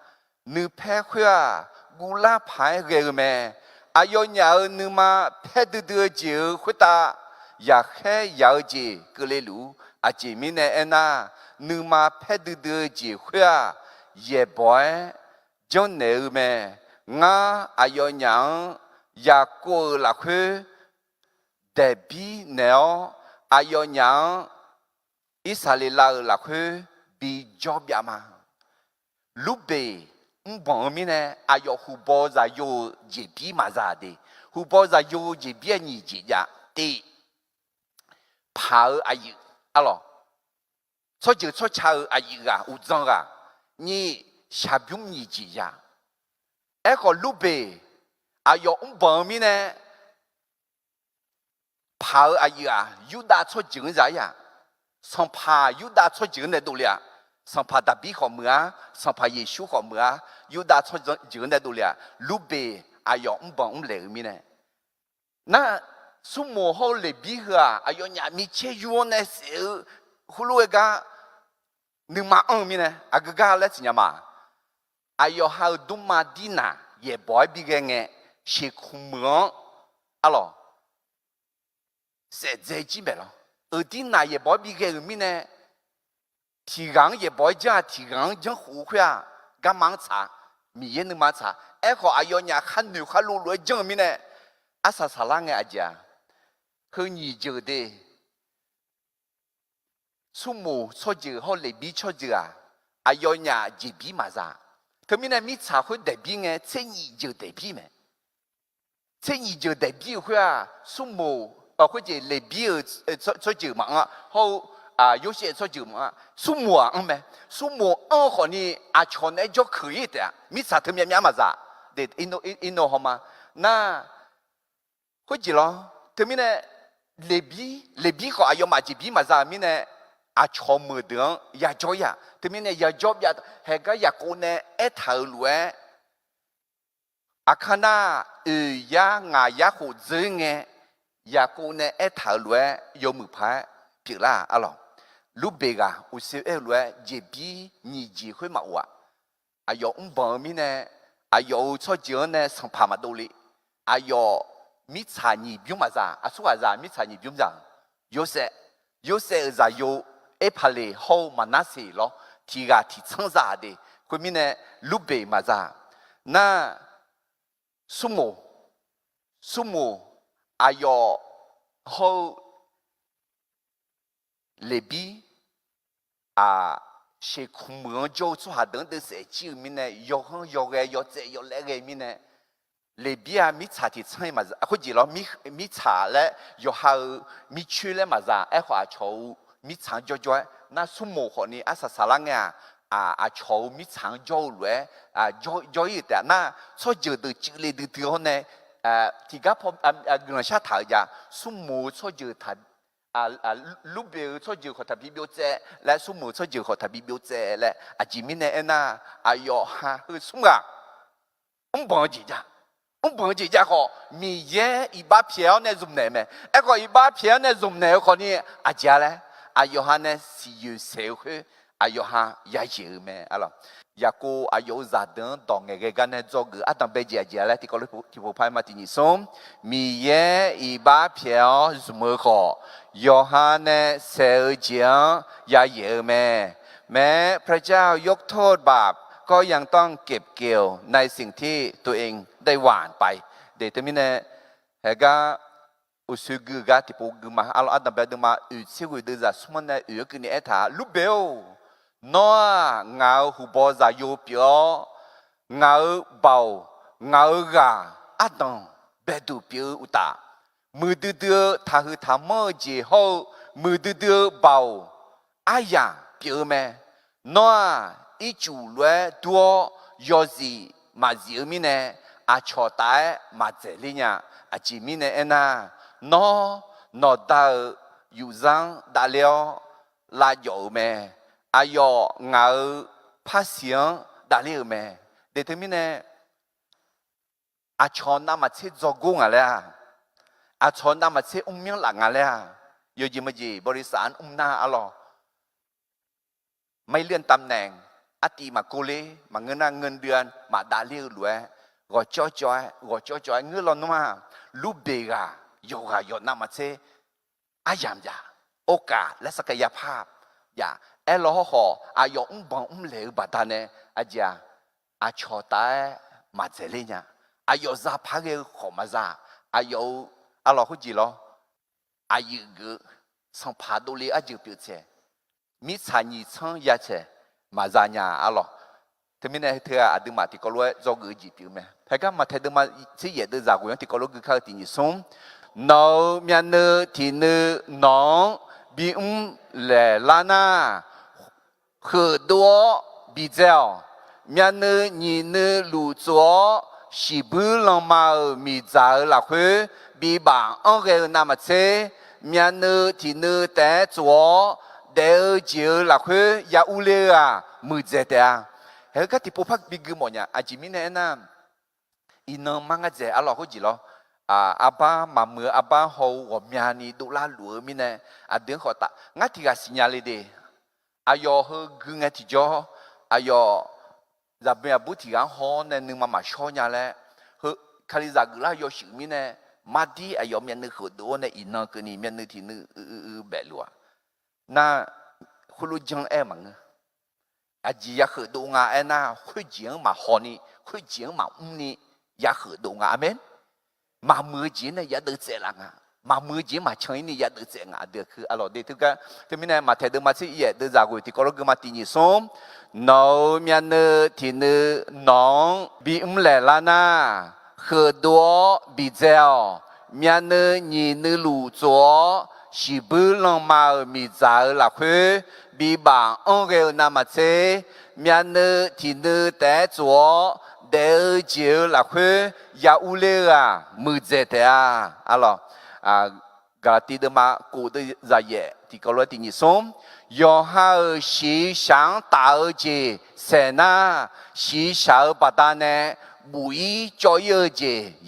女配回啊，古拉派个咩？阿要伢女嘛配的姐回答，也还要姐个来路，阿前面的那女嘛配的姐回啊，也不将那咩？我阿要伢也过了去，代比呢？阿要娘伊萨里拉拉去比较别嘛，路北帮面呢，阿要胡包在有一比嘛咋的，胡包在有一比你几家的，怕阿姨阿咯，错就错差阿姨啊，有脏啊，你下不用你几家，哎个路北阿要帮面呢。怕阿姨啊，有大错劲啥呀？上怕有大错劲的多了，上怕大比好么啊？上怕耶稣好么啊？有大错劲的多了，路北阿要帮来面呢？那什么好来比个啊？阿要伢米切有那时候，葫芦一个，你妈面呢？阿个个来怎样嘛？阿要好多马蒂娜也不比个呢，是苦么？阿咯。实在几百了，而且那也不比个面呢，提纲也不讲提纲讲胡话啊，干忙查，米也能忙查，哎好阿要伢看牛看路路讲面呢，阿啥啥啷个阿姐，和你觉得，父母错就好来比错就啊，阿要伢就比嘛啥，他们呢米查会代比呢，这你就代比没，这你就代比会啊，父母。或者来比做酒嘛啊，好啊，有些做酒嘛，数目啊，没数目和你啊，全那就可以的，没啥特别嘛啥，对，印度好吗？那或者咯，他们呢，来比和啊，要嘛就比嘛啥，咪呢啊，全没得也做呀，他们呢也做呀，那个也过呢，一头路哎，啊，看那呀啊呀好真哎。呀，姑呢？一头路有木牌，别啦，阿咯，路边个，有时一路一比你机会嘛哇，啊有帮面呢，啊有错酒呢，上爬嘛多哩，啊有米茶你不用嘛啥，啊说啥米茶你不用啥，有些啥有一排嘞好嘛那些咯，提成啥的，后面呢路边嘛啥，那什么？阿要好利比啊，是苦闷就做下等等事情面呢，要很要个要这要那个面呢，利比啊米茶的菜嘛是，或者咯米茶嘞要好米去嘞嘛是，哎话炒米茶就那什么和你阿啥啥啷个啊炒米茶就嘞啊就一点那错就的积累的地方呢。tiga guna sha thao ja sumu cho ju tha lu be cho ju ko tha bi biu che la sumu cho ju ko tha bi biu che le a ji min ne na ayo ha hu sunga bon ji ja ko mi ye i ba piao ne zum ne me e ko i ba piao ne zum ne ko ni a ja le ayo ha ne si yu se hu อายุฮะยาเยอะแม่อะไรอยากกูอายุจะเดินตองเงยกันเนี่ยจอกอัตตาเบจีอาเจแล้วที่เขาเลยที่ผมพายมาที่นี่ส่งมีเย่อีบ้าเพียวสมัยก่อนยอฮันเนี่ยเสียเจียงยาเยอะแม่พระเจ้ายกโทษบาปก็ยังต้องเก็บเกี่ยวในสิ่งที่ตัวเองได้หวานไปเดี๋ยวมิเนี่ยเฮก้าอุสุกุกาที่พูดมาอัลอัตตาเบดมาอุสิกุเดจะสมันเนี่ยอุกุนี่เอธาลูเบลนัวเงาหูบอจายูเปียวเงาเบาเงากาอัตตงเบดูเปียวอุตามือดื้อถ้าคือทำมือจีเขามือดื้อเบาอายาเปียวแม่นัวอีจูล้วนตัวยอซีมาเสียมิเนี่ยอาชอตายมาเจริญเนี่ยอาจิมิเนี่ยนะนอดาอยู่จังดาเลียวลาโยแม่อายอเงาภาษีดาเลียวแม่เดี๋ยวมิเนี่ยอาชอนน้ำมาเชื่อจงอะไรอาชอนน้ำมาเชื่อเมียงหลังอะไรโยจิมจีบริษัทหน้าอะไรไม่เลื่อนตำแหน่งอาตีมาโกเลมาเงินเดือนมาดาเลียวรวยก็จ่อยเงินเราหนุ่มลูเบกาโยน้ำมาเชื่ออายามยาโอกาสและศักยภาพอย่าเอลฮออายองบังเลวบัดนั้นอาจารย์อาชอตายมาเจริญเนี่ยอายซาพาเกขอมาซาอายอัลลอฮฺจีโลอายุก็สัมผัสดูเลยอายุเปลี่ยนมิชานีช่างยาเชมาซาญาอัลลอฮฺที่มีในเธออาดึมาที่ก็รู้จอกจีเปลี่ยนไหมเพื่อมาเธอดึมาที่เหยียดจากกุยที่ก็รู้คือเขาที่นี่ส่งน้องมีนที่น้อง比来拉那很多比较，面你路做西部浪马米扎拉会比吧安个那么车，面ที่แต่做แต่เจอ拉会也有了啊，没在的啊，那个ที่พวกบิก么เนี่ยอาจจะมีเนี่ยนะอีน้องมังจะอะไรเขาจีโร่อาบ้ามาเมื่ออาบ้าเขาว่ามีอันนี้ดูแลหลวงมิเนี่ยเดือนเขาตะงั้นที่ก็สัญญาเลยเดอายอเฮกึ่งที่จ่ออายอจะเป็นบุตรที่เขาเนี่ยนึกมาชอบเนี่ยแหละเฮคาริจากุลายอชิมิเนี่ยมาดีอายอมีนึกเขาดูเนี่ยอินนักนี่มีนึกที่นึกแบบลัวน่าคุณรู้จังมั้งอาจีอยากเขาดูงานน่ะคุยจังมาฮอนี่คุยจังมานี่อยากเขาดูงานอเมนมามือจีนเนี่ยยัดเดือดเสียหลังมามือจีนมาเชยนี่ยัดเดือดเสียงเดือดคืออะไรเดือดทุกอย่างที่มีเนี่ยมาเทดึงมาสิเยเดือดจากกุยที่ก็รู้กันมาตีนี่ส่งน้องมีนที่น้องบีเลลานา很多比较มี你路做西部浪马米扎拉会比吧安个那么车มีที่แต่做เดี๋ยวเจอละคุยยาอุเลอ่ะมือเจ็ดอ่ะอะไรกาติดมากู的在野ที่ก็รู้ที่นี่ส่งยอฮาสีสังตาเจเสนาสีสาวปตาเนบุยจอยเจ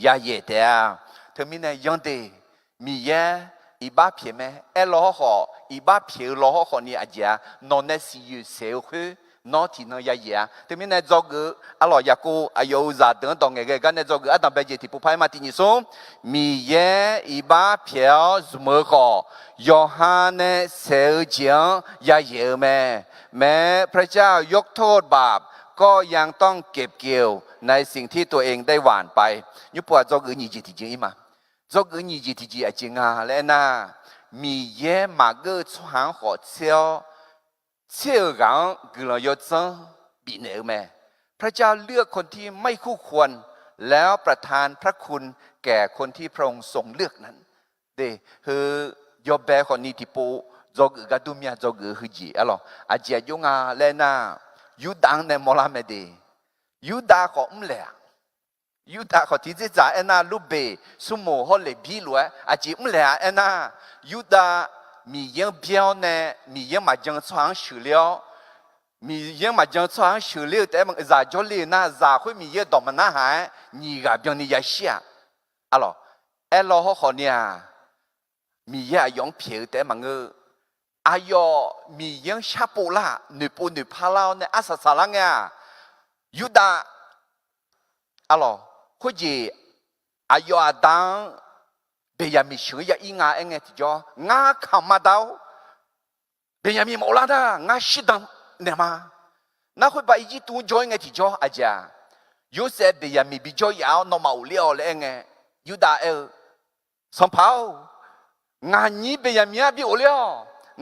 ยาเยเดียเธอมีเนี่ยยังเดมีเยอีบ้าเพียไหมเอลอหออีบ้าเพียลอหอนี่อาจจะนอนในสิยุเสียวคือนอที่นอยาเยอะแต่มีในจอกอร่อยอยากกูอายุจะเดินตรงเงี้ยกันในจอกอันดับเบจิที่ผู้พายมาที่นี่ส่งมีเยอีบ้าเพียวสมัยก่อนยอฮันเนเสียจริงยาเยอะแม้พระเจ้ายกโทษบาปก็ยังต้องเก็บเกี่ยวในสิ่งที่ตัวเองได้หว่านไปยุบปวดจอกนี่จีที่จริงมาจอกนี่จีที่จริงจริงอ่ะแล้วนะมีเยมาเกอช่างหัวเชี่ยวเชื่อกันกุลยศบีเนอแม่พระเจ้าเลือกคนที่ไม่คู่ควรแล้วประทานพระคุณแก่คนที่พระองค์ทรงเลือกนั้นเดคือยอบแบคนนี้ที่ปูจอกกัดุมียจอกฮึจีอะไรอาเจียยงาเลน่ายูดังในมอลาเมเดยูดาของเล่ยูดาของที่จะจ่ายน่าลูเบสุโมฮอลเลบีลัวอาจีเล่น่ายูดามียังเบี้ยวเนี่ยมียังมาจังสว่างสุเลี้ยวมียังมาจังสว่างสุเลี้ยวแต่มันจะจอลีน่าจะคุยมียังดอกมันน่าหายนี่กับเบี้ยวนี่ยาเสียอะไรเอลล์เขาเนี่ยมียังยองเพียวแต่มัน อายอมียังชาปูละหนึ่งปูหนึ่งพาลาวเนี่ยอาศัยสารังเนี่ยยูดาอะไรคุจีอายอดังเบียมีเชื่ออีงาเองที่จ่องาขมาดาวเบียมีโมลาดางาชิดังเนี่ยมาน่าคุยไปอีตัวจ่อเองที่จ่ออาจารย์ยูเซเบียมีบิจ่อยาวนอมาอุเลียวเลยเองยูดาสัมภาวงานนี้เบียมีบิอุเลียว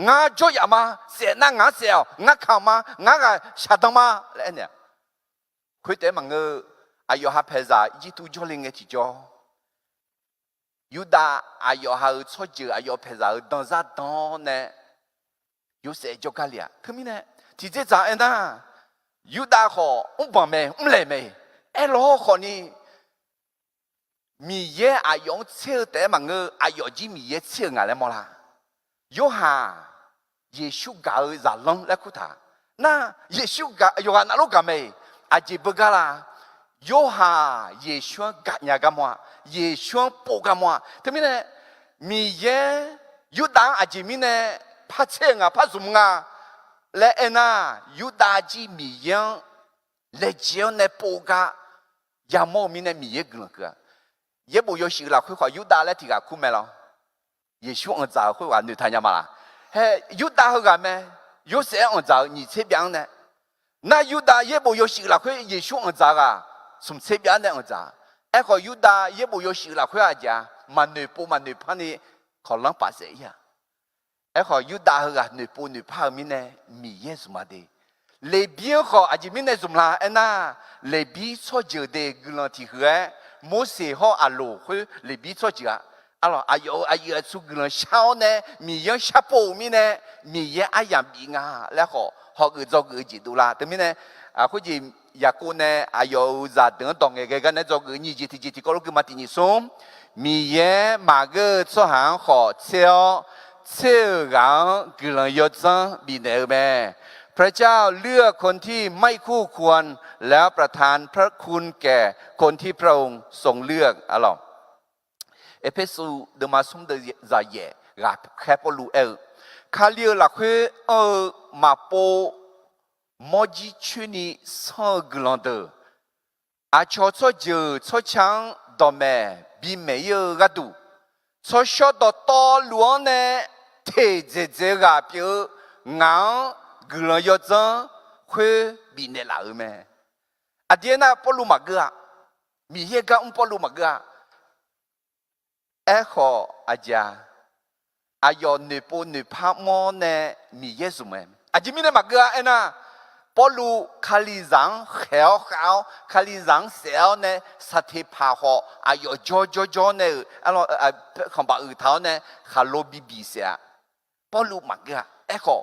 งาจ่อยามาเสียนั่งงาเสียวงาขมางากาชาดังมาเลยเนี่ยคุยแต่มังอายอฮาเพซาอีตัวจ่อเองที่จ่อยูดาอายอฮาชดเจออายอเพซาดอนซาดอนเนี่ยยูเซจ่อกาเลียคือมีเนี่ยที่เจ้าเอ็นนะยูดาขอบังเมเลยเมโลขอนี่มีเยอายองเชื่อแต่มังอายอจีมีเยเชื่องอะไรมั้งล่ะยูฮาเยซูกาจะลงแล้วคุตาน่ะเยซูกายูฮานาลูกาเมอาจีบกาลายูฮาเยซูกาญากามัวเยซูปกามัวที่มีเนี่ยมีเยยูดาอาจีมีเนี่ยพัดเชื่องพัดสุมงาและเอ็น่ายูดาจีมียังเลเจียวเนี่ยปกายามอมีเนี่ยมีเยกลังก็เยบุยสิละคุยขอยูดาและที่กาคุเมลเยชูอันจ่าคุยว่าหนูทานยามาละเฮ้ยูดาเขากันไหมยูเสียอันจ่า你这边呢那ยูดาเยบุยสิละคุยเยชูอันจ่า啊สม这边呢อันจ่าไอ้ขอยูดาเยบุยสิละคุยอาจารย์มันหนูปูมันหนูพันนี่ขอลังปัสเสียไอ้ขอยูดาเขากันหนูปูหนูพันมีเนี่ยมีเยสมาดีles biens ko ajimine zumla ena les bi so je de glanti hue mo se ho alo hu les bi so ja alors ayo su glan shao ne mi yan shapo mi ne mi ye ayam bi nga la ko ho ge zo ge ji du la de mi ne hu ji ya ko ne ayo za de dong ge ge ne zo ge ni ji ti ko lo ge ma ti ni som mi ye ma ge so han ho cheo cheo gang glan yo zang bi ne meพระเจ้าเลือกคนที่ไม่คู่ควรแล้วประทานพระคุณแก่คนที่พระองค์ทรงเลือกอะไรเอเพซูเดมาซุมเดซาเยกับแคปลูคาเลียลักเฮมาโปมอจิชุนีซอกลันเดอาชอชอเจอชอชังดอมแมบีเมยกาดูชอชอดตอลวงเนเทเจเจกาเปียงากลัวจะจังคุยบินเดลาเมอดีน่ะปลุมาเกะมีเฮกะปลุมาเกะขออาจารย์อายอนึปูนึพามอเนมีเยซูเมอาจิมีเนมาเกะน่ะปลุคาลิซังเขวคาลิซังเซลเนสัตย์พาหออายอจอเนของบ่าวเท้าเนคาโลบีเสียปลุมาเกะขอ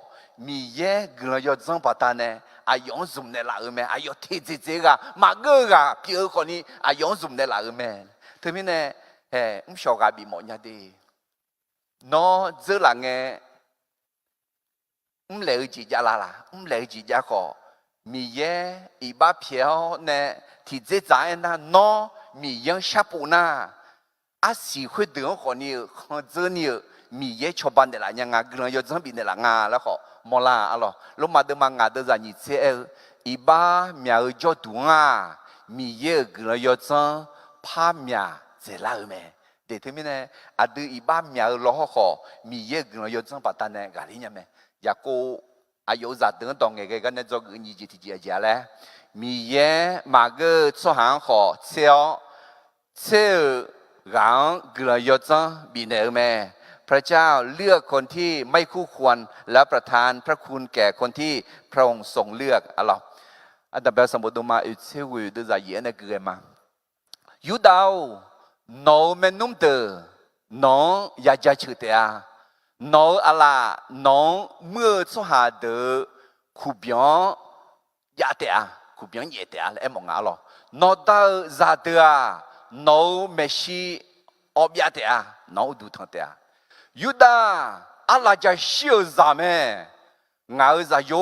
มีเย่กลัวจะจังปะตาเนี่ยอายองซุ่มเนี่ยละเมอายอเทเจกะมาเกะเปียคนนี้อายองซุ่มเนี่ยละเมถึงมีเนี่ยชอบกับบีมอนยาดีน้อเจอหลังเลี้ยจีจ้าละเลี้ยจีจ้าก็มีเย่อีบ้าเพียวเนี่ยที่เจจ่ายน่ะน้อมียังชาปูน่ะอาศัยคนเดียวคนนี้คนเจอเนี่ยมีเย่ชาวบ้านเดล่ะยังงากลัวจะจังบินเดล่ะงาแล้วก็มอลาอะไรลงมาเดิมงาเดินจากนี่เจ้าอีบ้าเมียจอดวงมีเยอะกระยศพาเมียเจริญไหมเดี๋ยวที่มีเนี่ยอดีอีบ้าเมียล้อขอมีเยอะกระยศปัตตานีกาลิเนี่ยไหมอยากกูอายุจะเดินตรงเงี้ยกันเนี่ยจะกินยี่ที่จีๆเลยมีเยอะมาเกอร์สุหางขอเชี่ยวรังกระยศบินเอไหมพระเจ้าเลือกคนที่ไม่คู่ควรและประทานพระคุณแก่คนที่พระองค์ทรงเลือกอะไรอันดับแรกสมบูรณ์มาอุเชวิดจะเย็นในเกลือมายูดาวน้องเมนุมเตอน้องอยากจะชื่อเตียน้องอะไรน้องเมื่อสุหาเดอคูเบียนยาเตียคูเบียนเยเตียแล้วมองอะไรน้องดาวซาเดียน้องเมชีอบยาเตียน้องดูทังเตียยูดาอะไรจะเชื่อจำไหมงาจะโย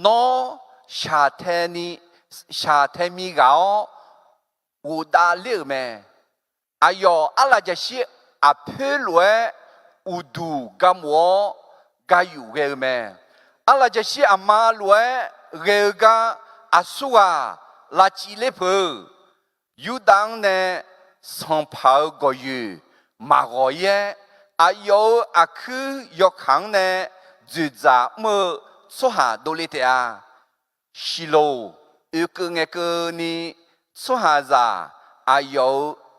น้อชาเทมีกาอุดาเลือไหมอายออะไรจะเชื่ออเพลวยอุดูกัมว กาอยู่เกลแม่อะไรจะชี้อามาลวยเกลกาอาสุอาลาจิเลเพยูดังเนสัมภาระก็อยู่มาโอยอายุอาคือยกขังเนจุดจ่าเมื่อสุหาดูลิเตียชิโลอุกเงกนี่สุหาจาอายุ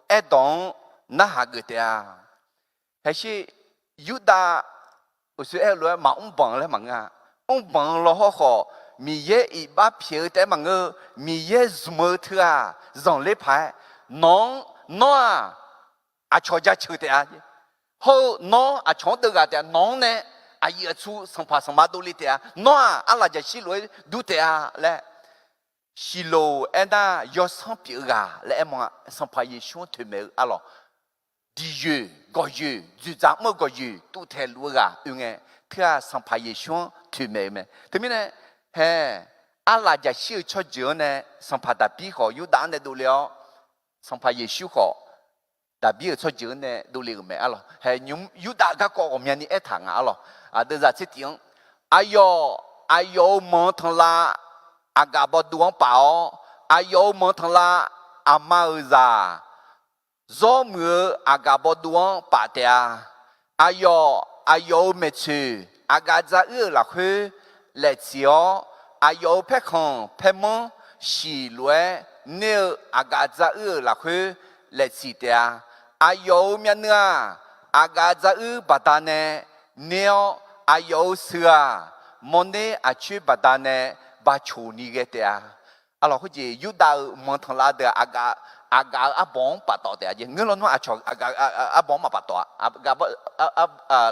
เอดองน่าหากเตียเฮ้ยยูดาอุสุเอลวยมาบังเลยมังอ่ะบังเราเขามีเยอีบ้าเพียวแต่มังมีเยสมือเถื่อจงเล็บหายน้องน้ออาชอจะชื่อเตียเขาน้องอาชอตัวกันเตียน้องเนี่ยอายุชูสัมภาสัมมาดูลิเตียน้องอะไรจะชิลวยดูเตียและชิโลเอ็นน่ายอสัมพิกาและมันสัมภายิชุนถึงเมื่ออะไรดีเยก็เยจุดจำเมื่อก็เยตัวเทลูกาอย่างเงี้ยเพื่อสัมภายิชุนถึงเมื่อถึงเมื่อเฮ้อะไรจะชื่อชดเจอเนี่ยสัมภาดับปีเขาอยู่ด้านเนี่ยดูแล้วสัมภายิชุเขาดับปีชดเจอเนี่ยดูเรื่องเมื่ออะไรเฮ้ยุ่งอยู่ด้านก็ก็มีอันนี้เอถังอะไรเดี๋ยวจะเสียงอายุมองทั้งละอากาศบดวงเปล่าอายุมองทั้งละอามาซาจอมืออากาศบดวงป่าเตียอายุไม่ชื่ออากาศจะละคือเล็กเสียวอายุเพ่คงเพ่มสีลวยเนื้ออากาศจะละคือเล็กสีเตียอายุเมียเนื้ออากาศจะบัดเนเนื้ออายุเสือมันเนอาชีพบัดเนบาชูนี่เกเตียalors que j'ai eu dans mon temps là de aga a bon pas toi de j'ai ngelo no a cho aga a bon ma pas toi aga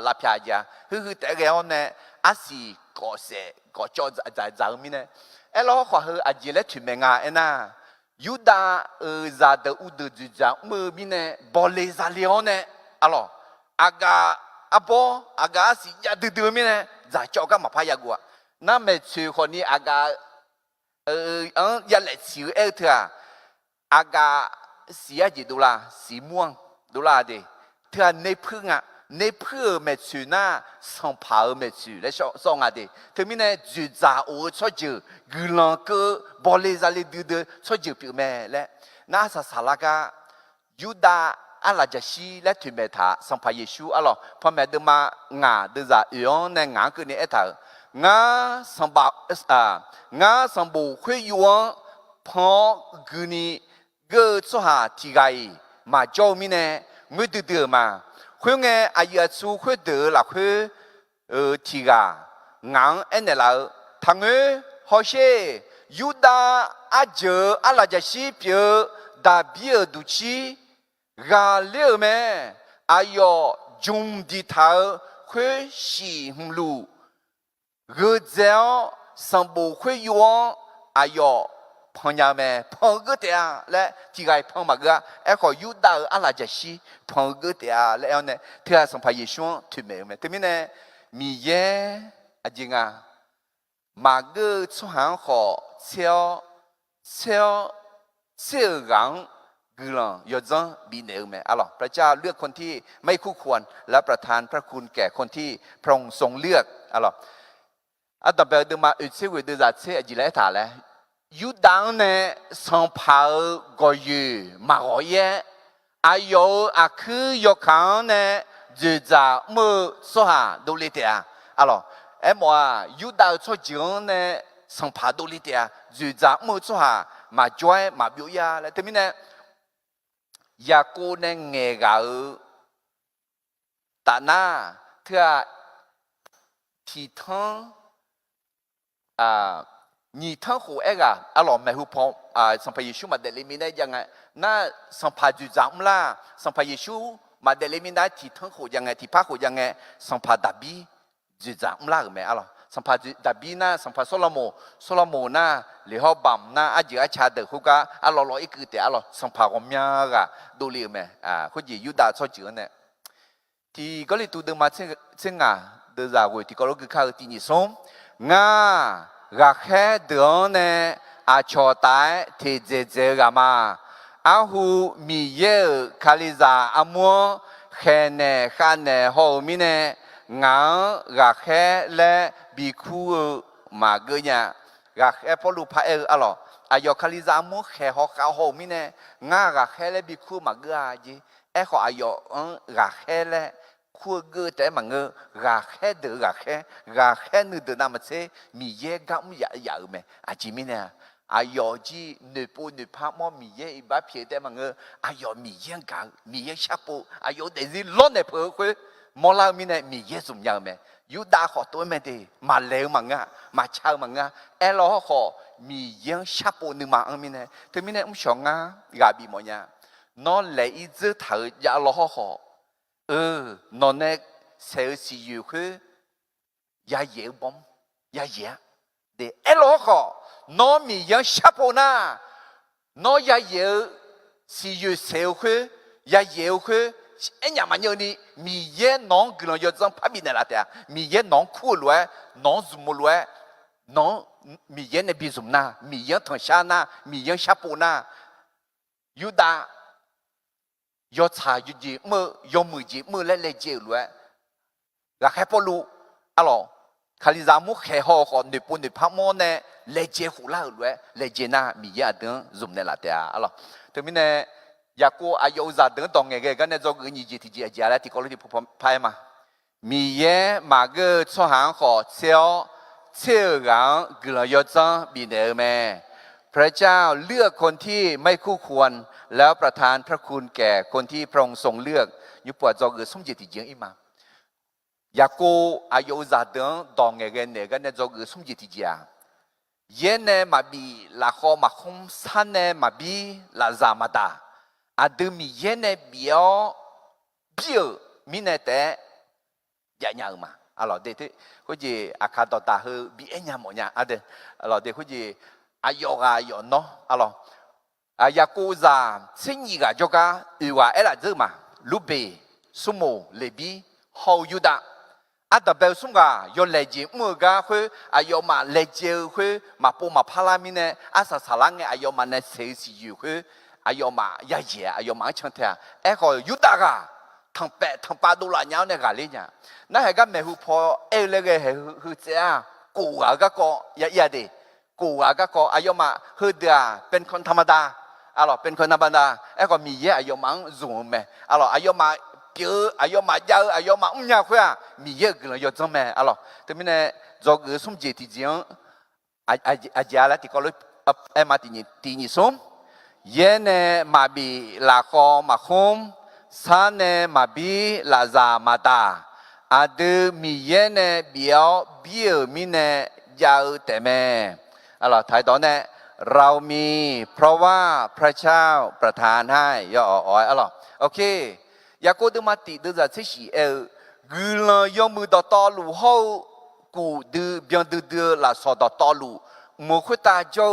la piaja hu te ge on ne asi ko se ko cho za mi ne alors quoi a j'ai le tu menga ena yuda za de u de du za me mi ne bon les allions ne alors aga a bon aga si ya de mi ne za cho ka ma pa ya gua na me chu ko ni aga ya lại chịu eo thà aga xía gì đâu là xí muông đâu là gì thà nếp phương à nếp phương mẹ chịu na song pháo mẹ chịu lấy song à đi thế mình này chịu giả ô cho chịu gửi lòng cơ bỏ lê ra lê đưa cho chịu biểu mẹ lẽ na sa sa la ka Yuda ala jashi lẽ thuyền mẹ thà song pháo Giêsu alo phật mẹ đưa mà ngã đưa ra yếu này ngã cứ này thà ngã song bảo ngã song bù khuê yuan phò guni gơ cho hà thì gai mà cho mi nè người từ mà khuê nghe ai su khuê từ là khuê thì gà ngã anh là thằng ấy họ sẽ Yuda aje ala jashi pio da bia du chi gà liu mẹ ayo jung di thao khuê xì hung lu gơ dẻo song bù khuê yuan ayo phong nhà mẹ phong cái tiền lẽ chỉ cái phong mà cái em có yêu đạo anh là gì phong cái tiền lẽ anh này thì là xong phải Giêsu thuyết mẹ thế nên mi ye anh chị à mà cái số hàng họ theo gắng cái là yêu dân bị nêu mẹ à lo พระเจ้าเลือกคนที่ไม่คู่ควรและประทานพระคุณแก่คนที่พระองค์ทรงเลือกà lo à đặc biệt là mà ở trên người đưa ra thế gì lẽ thà lẽ yêu đảng này song pháo gọi gì mà gọi ye ayo cứ yêu kháng này dự giả mơ số hà đô lê tiệt alo em mà yêu đạo cho trường này song pháo đô lê tiệt dự giả mơ số hà mà joy mà biểu ya lại thế này ya cô này nghe gạo ta na thưa thì thằng nhị thằng hồ ấy à lo mẹ hồ phong song phải Giêsu mà để lấy mình đấy chẳng hạn na song phải dự giảm là song phải Giêsu mà để lấy mình đấy thì thằng hồ chẳng hạn thì phát hồ chẳng hạn song phải David dự giảm là mẹ à lo song phải David na song phải Solomon na lì họ bầm na à dự cha được hồ cả à lo ít cái đấy à lo song phải ông nhà cả đồ liệu mẹ cái gì Yuda cho chữ này thì có lẽ tôi đừng mà xem đưa ra rồi thì có lúc cái khai thì nhị sống nga gà khé đường này cho tại thì dễ gà mà hu mi ye khaliza mua khé này khăn này hồ mi này งากาแค่และบีคูมาเกยกาแค่พอลูพาอะหรออายอคาลิซามุแค่หอกาโฮมิเนงากาแค่และบีคูมาเกยจีขออายอกาแค่และคู่เกยแต่มังกาแค่เดือกาแค่นึกเดือนามาเซมีเยกัมยาไหมอาจิมิเนอายอจีเนปูเนพามอมีเยอีบ้าเพียแต่มังอายอมีเยกามีเยชาปูอายอเดซิล้นเนเพอคุมอลามิเนมีเยสุมยังไหมยูดาขอตัวไม่ดีมาเลวมังมาเช่ามังลอขอมีเยชาปูนึมาอังมิเนถึงมิเนชงกาบีมอยนอนเลยอีเจเถิดยาลอขอนอนเนเซลซียูคือยาเย่บอมยาเย่เดลอขอนอนมีเยชาปูนานอยาเย่ซียูเซลคือยาเย่คือยังมันยังนี่มีเย่น้องกลัวจะต้องพับบินอะไรแต่มีเย่น้องคู่รวยน้องซุ่มรวยน้องมีเย่ในบิซุ่มน่ะมีเย่ทางชาน่ะมีเย่ชาปูน่ะยูดายอดชายยูจีมือยอมือจีมือเล่เล่เจรวยแล้วแค่พอรู้อะไรคาลิซามุแค่ห่อก่อนเดี๋ยวปุ่นเดี๋ยวพักมอเนี่ยเล่เจหูล่ารวยเล่เจน่ะมีเย่เดินซุ่มในละแต่อะไรถึงมิเนี่ยอยากกูอายุจะเดินตรงไงกันเนี่ยจะกูนี่จีที่จีอาจารย์ที่เขาเรียกผู้พายมามีเย่มาเกอร์ช่วงหางขอเชี่ยวกันกลัวยจังบินเอเมพระเจ้าเลือกคนที่ไม่คู่ควรแล้วประทานพระคุณแก่คนที่พระองค์ทรงเลือกยุปวดจะกูสมจิตที่จีอิมาอยากกูอายุจะเดินตรงไงกันเนี่ยจะกูสมจิตที่จีเย่เนี่ยมาบีลาขอมาคงสันเนี่ยมาบีลาซามาตาอาดูมีเย็นเนี่ยเบียวมีเนี่ยแต่ยังมาอะไรเด็กเขาจีอาคาตตาคือบีเอ็นยังมั้งอะไรอะไรเด็กเขาจีอายกเนาะอะไรอยากกูจะสิ่งนี้ก็จะก็ว่าอะไรจะมาลูเบสมุเลบีฮาวยูดาแต่เบลสุงก็ยอเลจิมือก็คืออายมาเลจิคือมาปูมาพารามิเนี่ยสาลังเนี่ยอายมาเนี่ยเสียสิอยู่คืออายมาอย่าเย่อายมาเชิงเทียก็ยูดากาทั้งแปดทั้งปาดูละเงาเนี่ยกันเลยเนี่ยนั่นเหก็ไม่หูพอเลยก็หูเจ้ากูก็อย่าดีกูก็อายมาหูเดียเป็นคนธรรมดาเป็นคนธรรมดาก็มีเย่อายมาสูงไหมอายมาเกี่ยวอายมาเยอะอายมาเนี่ยคุยมีเยอะกันอยู่จังไหมแต่ไม่เนี่ยจอกสมเจติจริงอาจารย์ละที่เขาเลยมาที่นี่สมเย็นมาบีลาคอมาคมซาเนมาบีลาซามาตาอาดูมีเย็นเบียวมีเนยาวแต่แม่ท้ายตอนนี้เรามีเพราะว่าพระเจ้าประทานให้ย่ออ้อยโอเคอยากกูดูมาติดูจะเสียกูเลยยอมมือต่อตอลูเขากูดูเบียนดูละสอดต่อลูมุขตาเจ้า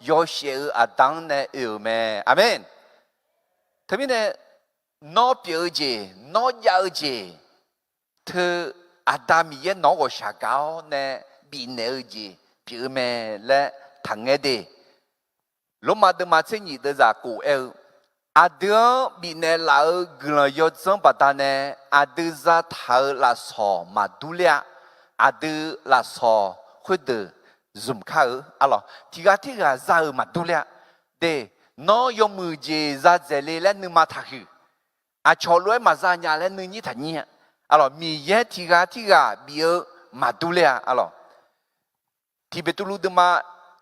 ยอเสียอาดังเนี่ยแม่อาเมนทีนี้เนี่ยน้อเปียเจน้อยาวเจเธออาดามีเยน้องก็ชาเกาเนี่ยบินเอเจเปียแม่และทั้งเอเดลงมาดูมาเช่นนี้เดี๋ยวจะกูอาเดียบินเอลาเกลยอดจังปัตตานีอาเดียจะเธอละสอมาดูเลียอาเดียละสอคุดซุ่มข้าวที่ก็จะมาดูเลียเดน้องยมือเจจะเจริญและนึกมาทักชอลวยมาจะเนี่ยและนึกนี่ทันเนี่ยมีเยที่ก็เบียมาดูเลียที่เป็นตุลุดมา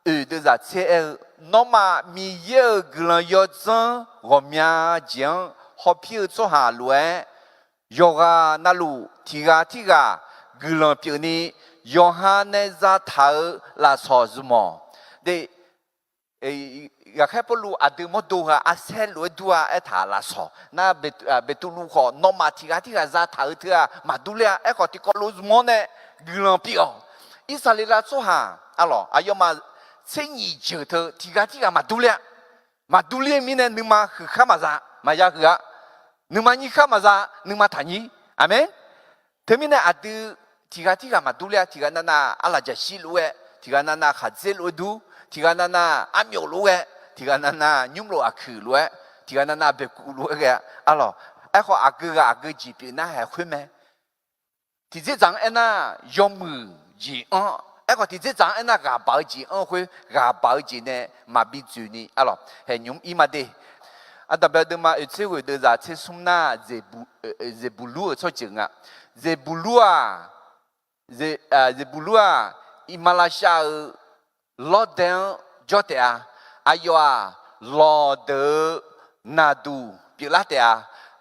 เดี๋ยวจะเชื่อน้องมามีเยอะกลยอดจังก็มีจังฮอพิวตัวหาลวยยกนั่นลูที่ก็กลพิวนี้ยอหันจะเท่าละสอจุมอเดอยากให้พวกลูกอาดูมดูอาเซลลูดูอาเท่าละสอน่าเบตุลูขอน้องมาที่ก็จะเท่าเท่ามาดูเลยก็ที่ก็รู้จุมอเนี่ยกลพิวอิสราเอลตัวหาอายมาเส้นยี่เจอเธอที่ก็มาดูเลยมีเนี่ยนึกมาคือข้ามาซะมายาคือนึกมานี่ข้ามาซะนึกมาทันยี่อาเมนเธอมีเนี่ยอาดูที่ก็มาดูเลยที่ก็นั่นอะไรจะสิลูที่ก็นั่นขัดเซลูดูที่ก็นั่นอามิโอลูที่ก็นั่นยุ่งโลอาคือลูที่ก็นั่นเบกูลูไอ้ข้ออากูจีปีน่าให้คุยไหมท ที่จะจังอันน่ะยอมมือจีอ๋อไอ้ก็ที่จะจังอันน่ะกาบาจีอ๋อคุยกาบาจีเนี่ยมาบิจูนี่อ๋อเห็นยุ่มอีมาเดอันดับเดิมมาเชื่อว่าเดี๋ยวจะเชื่อสมน่าเจบุลูชอบจริงอ่ะเจบุลูอ่ะเจบุลูอ่ะอิมาลาชาลอดเดนจอดเดียอายุอ่ะลอดเดนาดูพิลาเดีย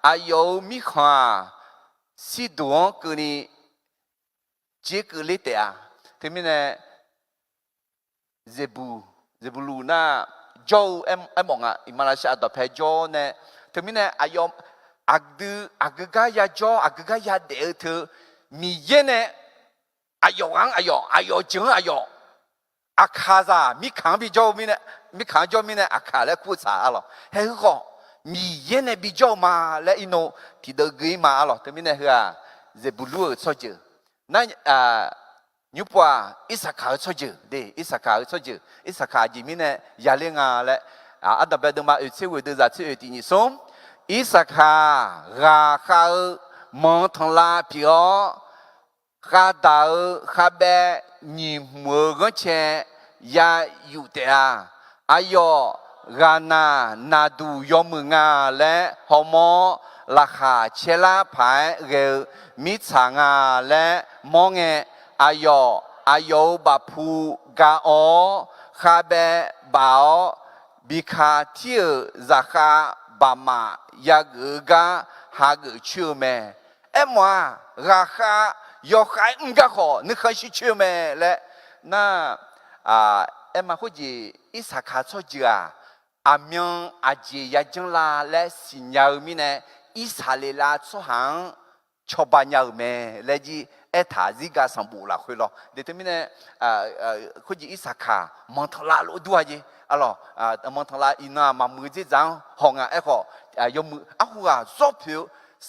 อายุมีข้าสิดวงกูนี่เจ้ากูเลยเดียที่มีเนี่ยเจบุลูน่ะโจเอ็มมองอ่ะอิมาลาชาดอเพโจเนี่ยที่มีเนี่ยอายุอักกายาโจอักกายาเดือดมีเย็นเนี่ยอายุจริงอายุอาคาซามีขังบิโจมีเนี่ยอาคาและคู่สาหรอเฮ้ยก็มีเย็นเนี่ยบิโจมาและอินโนที่เดือดมาหรอที่มีเนี่ยคือเจบุลูชอบเจอนั่นยุบว่าอิสขาชอบเจอเดอิสขาชอบเจออิสขาจีมีเนี่ยยาเลงาและอันดับเดิมมาเชื่อว่าเดือดเชื่อที่นี่ส่งอิสขาราคามองทางลาพิโอข้าดาวข้าเบนิมัวก็เชยาอยู่เดียอายุกานาดูยอมงาและฮอมอราคาเชลาภายเรือมิชางาและมองอายุบาพูกาโอข้าเบบาบิคาที่ราคาบามายาเกกาหากชื่อแม่เอ็มว่าราคายกให้อุ้งก็ขอนึกให้ชื่อแม่และน่าเอ็มมาคุยอิสขาชอบเจออามีนอาเจียจังลาและสิญญามีเนี่ยอิสราเอลชอบหังชอบบ้านยาวแม่และจีเอถาซิกาสัมบูระคุยหรอเดี๋ยวมีเนี่ยคุยอิสขามันทลาลุด้วยจีalorsมันทลาอินามามือจีจังห้องเอ็กยมือหัวจบผิว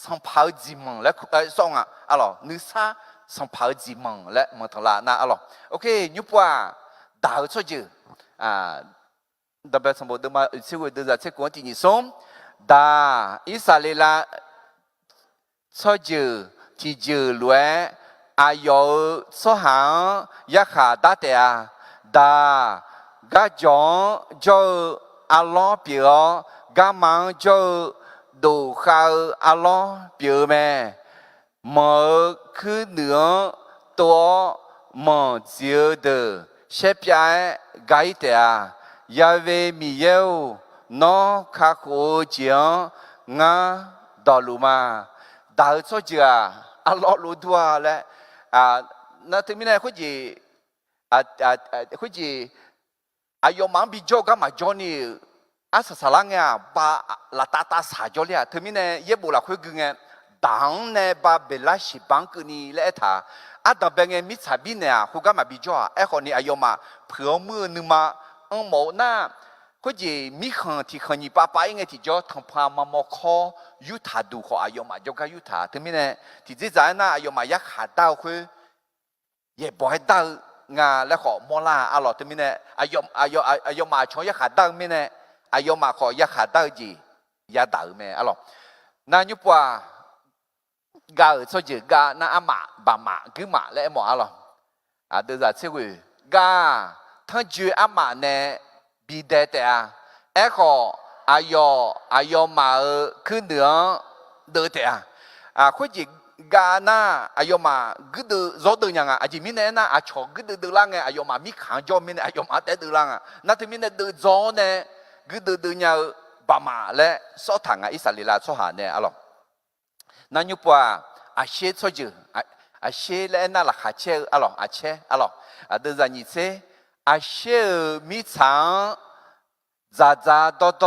สัมภาระจีมังและส่งalorsนึกซาสัมภาระจีมังและมันทลานะalorsโอเคยุบว่าดาวชอบเจอดับเบิลสมบูรณ์มาชื่อว่าเดือดเช็ควันที่นี่ส่งดาอิสราเอลชอบเจอที่เจอรวยอายุสหังยักษ์ดาเตียดากะจงจออัลลอฮ์เปียวกะมังจอดูข่าวอัลลอฮ์เปียวแม่เมื่อคืนเหนือตัวมันเจอเดอเชฟยายไกเตียยาเวมีเยวน้องข้าโคเจียงงาดอลูมาดาวโซเจียอัลลอฮ์รู้ตัวและนั่นที่มีอะไรคุยคุยอายุมันบิโจก็มาจอนี่อาศัยสลังเนี่ยบาละตาสาจอเลยที่มีเนี่ยเย็บบุหรี่คุยกันเนี่ยดังเนี่ยบาเบลาชิบังกุนีและท่าอาดับเป็นเนี่ยมิจฉาบินเนี่ยคุยกันมาบิโจคนนี้อายุมาเผื่อมือนึงมาหมอหน้าคุยมีคนที่คนนี้ป้ายังไงที่จะทำพามาโมคอยุทธาดูขออายุมาจก็ยุทธาที่มีเนี่ยที่จีจ่ายน่ะอายุมายักษ์ขาดดาวคุยเย็บบ่อยดาวงาและขอมอลาอร่อยที่มีเนี่ยอายุมาช่วยยักษ์ขาดดาวมีเนี่ยอายุมาขอยักษ์ขาดดาวจียาดาวแม่อร่อยนั่นยุบว่ากาช่วยจีกาน่าอามาบามาคือมาและหมออร่อยเดี๋ยวจะเชื่อว่ากาทั้งจีอามาเนี่ยบีเดตขออายุมาคือเหนือเดือดคุยจีกาหน้าอายุมาก็ดูรถดูยังอาจจะมีเนี่ยนะอาชอก็ดูล่างอายุมามีขังจอมีเนี่ยอายุมาแต่ดูล่างนั่นที่มีเนี่ยดูจอเนี่ยก็ดูยังบามาและสอดทางอิสราเอลสอดหาเนี่ยอะไรนั่นยุบว่าอาเชชอจูอาเชและนั่นละขาเชอะไรอาเชอะไรเดี๋ยวจะนี่เชอาเชมีช้างจ้าโต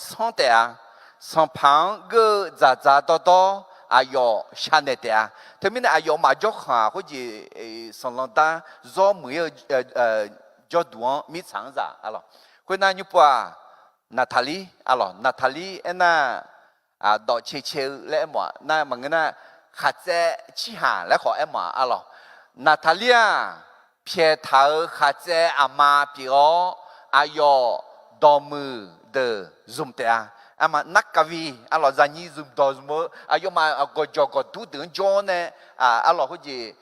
ส่งเดียส่งพังก็จ้าโตอายุชันเดียที่มีอายุมาจ่อขาเขาจีสองหลังตาจ่อมือจ่อดวงมีช้างจ้าอะไรคนนั้นยุบว่านาทาลีอะไรนาทาลีน่ะดอกเชและหมอน่ะมันก็น่ะขัดใจชี้หาและขอหมออะไรนาทาลีเพียร์ท้าขัดใจอามาพิโออายุดอมือเดอซุ่มเตีย ama nakavi alo zanyi zum dozmo ayo ma go jogo du den jone alo hu ji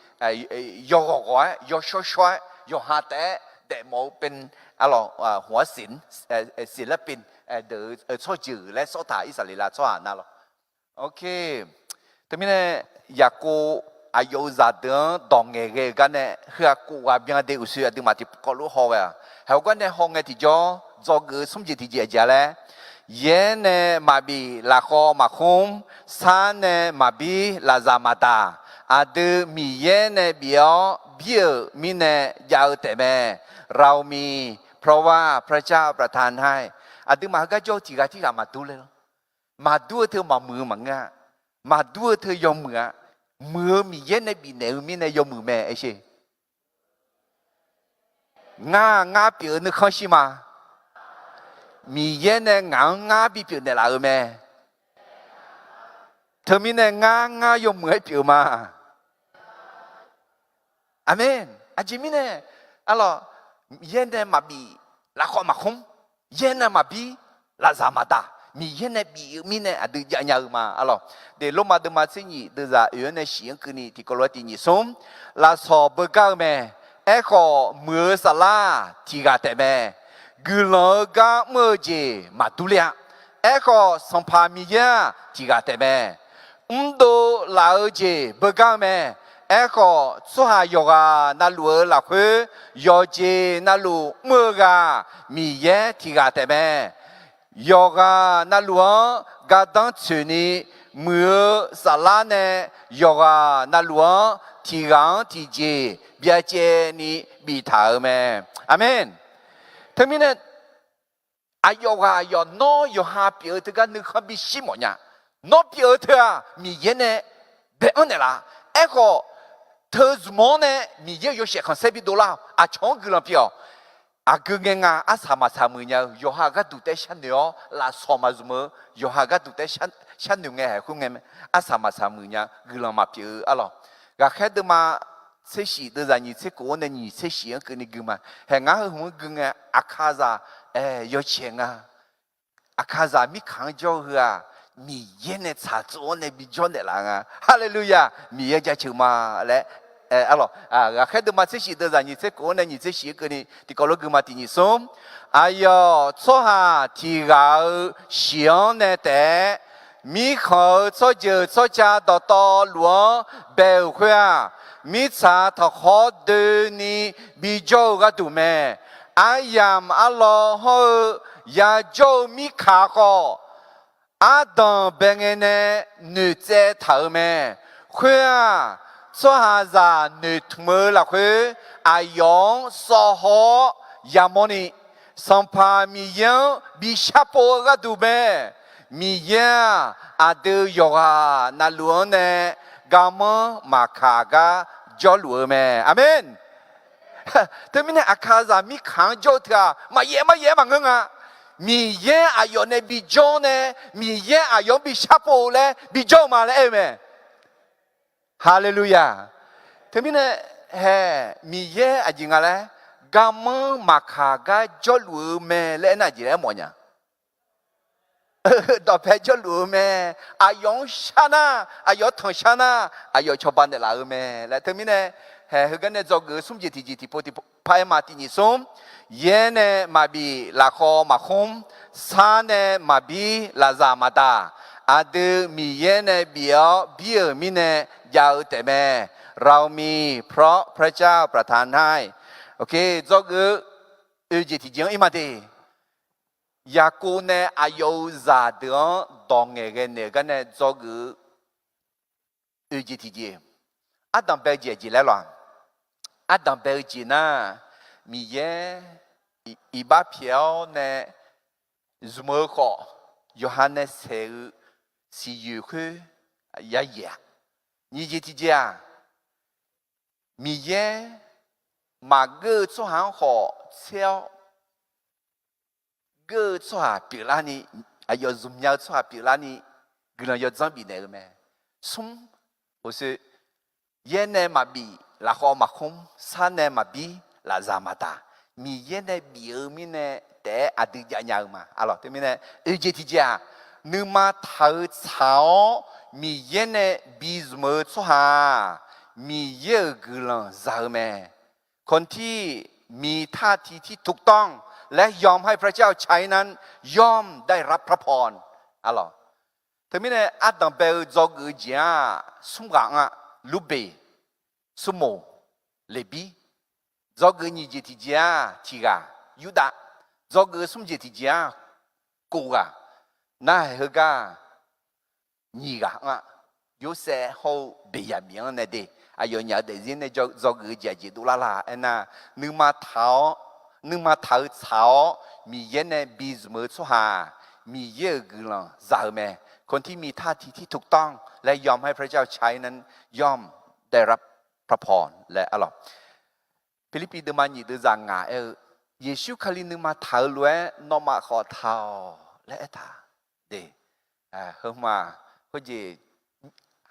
yo go yo sho sho yo ha te de mo pen alo หัวศิลป์ศิลปินเดอโซจือและโซถาอิสราเอลโซหานาlo okay แต่มีเนี่ยอยากกูอายุจะเดินดองเงยกันเนี่ยเฮือกูว่าเบียงเดือดสุดที่มาที่ก็รู้ห้องอ่ะเขาก็เนี่ยห้องที่จ่อจอกือสมจิตที่เจียเลยเย็นเนี่ยมาบีลาคอมาคุมซานเนี่ยมาบีลาซามาตาอาดูมีเย็นเนี่ยเบียวเบี้ยมีเนี่ยยาวแต่แม่เรามีเพราะว่าพระเจ้าประทานให้อาดูมาก็โจที่กันที่กันมาดูเลยมาดูเธอมามือมังงะมาดูเธอยอมมือมีเย็นในปีเนี่ยมีเนี่ยยอมมือแม่ไอ้เช่งาเปียนึกเขาใช่ไหมมีเย็นเนี่ยงาปีเปียเนี่ยละแม่เธอมีเนี่ยงายอมมือให้เปียมาอาเมนอาจจะมีเนี่ยอะไรเย็นเนี่ยมาบีละข้อมาคมเย็นเนี่ยมาบีละซามาตามีเย็นเนี่ยบีมีเนี่ยอะดูยาวๆมาอะไรเดี๋ยวลงมาดูมาสิ่งนี้ดูจะเอื่อยเนี่ยเสียงคืนนี้ที่กลัวที่นี่สมลาสอบเก่าแม่เอ็กซ์มือสลาที่กาแต่แม่กุลกาเมื่อเจมาดูเลียเอ็กซ์สัมภามีเยอะที่กาแต่แม่ดูลาเจเก่าแม่เอ็กซ์สุหายกานั่นลัวละคุยยอเจนั่นลัวเมื่อกามีเยอะที่กาแต่แม่ยกานั่นลัวกาดังชุนีมือสลาเนี่ยยกานั่นลัวที่กังที่เจเบียเจนี่บีถาแม่อาเมนทั้งนี้เนี่ยอายกายอนอยหาเปียเธอกันนึกเขาบีชิมเนี่ยนอเปียเธอมีเย็นเนี่ยเด็กเนี่ยละเอ็กซ์เธอสมองเนี่ยมีเยอะอยู่เสียคน$10อาช่องกุลเปียอากุเงงอาสามาสามืเนี่ยยหาก็ดูแต่ฉันเดียวลาสอมาสมยหาก็ดูแต่ฉันหนึ่งไงคุณไงอาสามาสามืเนี่ยกุลมาเปียอะไรก็แค่เดินมาเสียสีเดินจากนี่เสียกูเนี่ยนี่เสียสีก็นี่กุมาเห็นงั้นหัวกุเงอาคาซายอเชียงอาคาซามีขังจ่อหัวมีเย็นเนี่ยชาโจเนี่ยมีจอนเนี่ยละฮาเลลูยามีเยอะจะชิมาและอะไรก็แค่เดินมาเสียสีเดินจากนี่เสียกูเนี่ยนี่เสียสีก็นี่ที่เขาเรียกมาที่นี่สมอายอชั่วหาที่เราเสียงเนี่ยแต่มีเขา做就做家到到路白花，มีชาทอขอเดินนี่มีโจก็ดูแม่อายามอัลลอฮ์ยาโจมีขาก็อาดังเป็นเงินนึกเจ้าเท่าแม่คุยชั่วหาจานึกทุ่มละคุยอายองสอหอยามนี่สัมภามียังบิชาโปก็ดูแม่มีเยอะอาดูยกานั่นล้วนเนี่ยกามมาขากาจอลัวแม่อาเมนแต่ไม่เนี่ยอาคาซามีขังจอเถอะมาเย่มาเงงมีเยอะอายอนเนี่ยบิจอเนี่ยมีเยอะอายอนบิชาโปเลยบิจอมาเลยเอเมนฮาเลลูยาแต่ไม่เนี่ยเฮ้มีเยอะอะไรกันเลยกามมาขากาจอลัวแม่เลยน่าจะได้หมดเนี่ยต่อไปจะรู้แม่อายองชนะอายอทองชนะอายอชอบบ้านเดลาแม่และทั้งนี้เนี่ยเฮ้ยกันเนี่ยจอกสมจิตที่พอที่พายมาที่นี่สมเย็นเนี่ยมาบีลาคอมาคมซาเนี่ยมาบีลาซามาตาอาดูมีเย็นเนี่ยเบียมีเนี่ยยาวแต่แม่เรามีเพราะพระเจ้าประทานให้โอเคจอกจิตที่ยังอีมาดียากูเนี่ยอายุจาเดือนดองเงินเนี่ยกันเนี่ยจอกูจิตที่จีอาดัมเบลจีแล้วล่ะอาดัมเบลจีน่ะมีเยอีบ้าเพียวเนี่ยสมอก็โยฮันเนี่ยสิอยู่คือยาเย่นี่จิตที่จีมีเยมาเกิดสุหังหอเชียว个做比拉尼，还有重要做比拉尼，可能要装比那个咩？松，我说，耶呢嘛比，拉好嘛空，山呢嘛比，拉扎嘛大，米耶呢比尔米呢，得阿迪加亚嘛，阿罗对面呢，而且提家， นึมาเธอสาวมีเย็นในบีสเมอร์สุฮามีเยอะกุลังซาเมคนที่มีท่าทีที่ถูกต้องและยอมให้พระเจ้าใช้นั้นย่อมได้รับพระพรอะหรอเธอไม่ได้อัดดังเบลจอกเจียสุมกังอะลูเบสุโมเลบีจอกนี่เจติเจียทีกายูดาจอกสุมเจติเจียกูกาน่าเฮกานี่กาอะยูเซโฮเบียมีอันนั้นเดอายุเนี่ยเดี๋ยวนี้จอกเจียจีดูลาลาเอ็น่ะนึกมาเท้าเท้ามีเย็นในบีสเมอร์สุฮามีเยอะกุลังซาเมคนที่มีท่าทีที่ถูกต้องและยอมให้พระเจ้าใช้นั้นย่อมได้รับพระพรและอร่อยฟิลิปปีเดมันยีเดจังงาเยซูคาลินึมาเท้าล้วนนอมาขอเท้าและท่าเดเฮ้มาก็จะ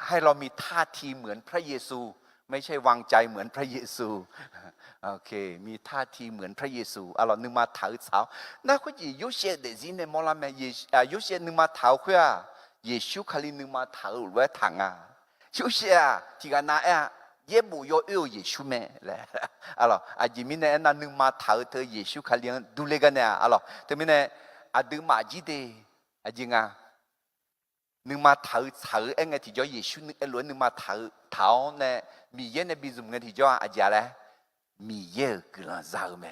ให้เรามีท่าทีเหมือนพระเยซูไม่ใช่วางใจเหมือนพระเยซูโอเคมีท่าทีเหมือนพระเยซูเรานึกมาเท้าสาวน่าคุยยุเชเดซินในมอลามยุเชนึกมาเท้าคุยเยซูคาลินึกมาเท้าล้วนถังยุเชที่กันน่ะเย่บุโยเอวเยซูแม่แหละอาจิมินเนี่ยนึกมาเท้าเธอเยซูคาลิดูเลกันเนี่ยแต่มินเนี่ยดึงมาจีเดจิงนึกมาเท้าเองที่จ่อเยซูล้วนนึกมาเท้าเนี่ยมีเย็นในบิซุมเงินที่จ่ออาจารย์เลยมีเยอะกุลังซาเม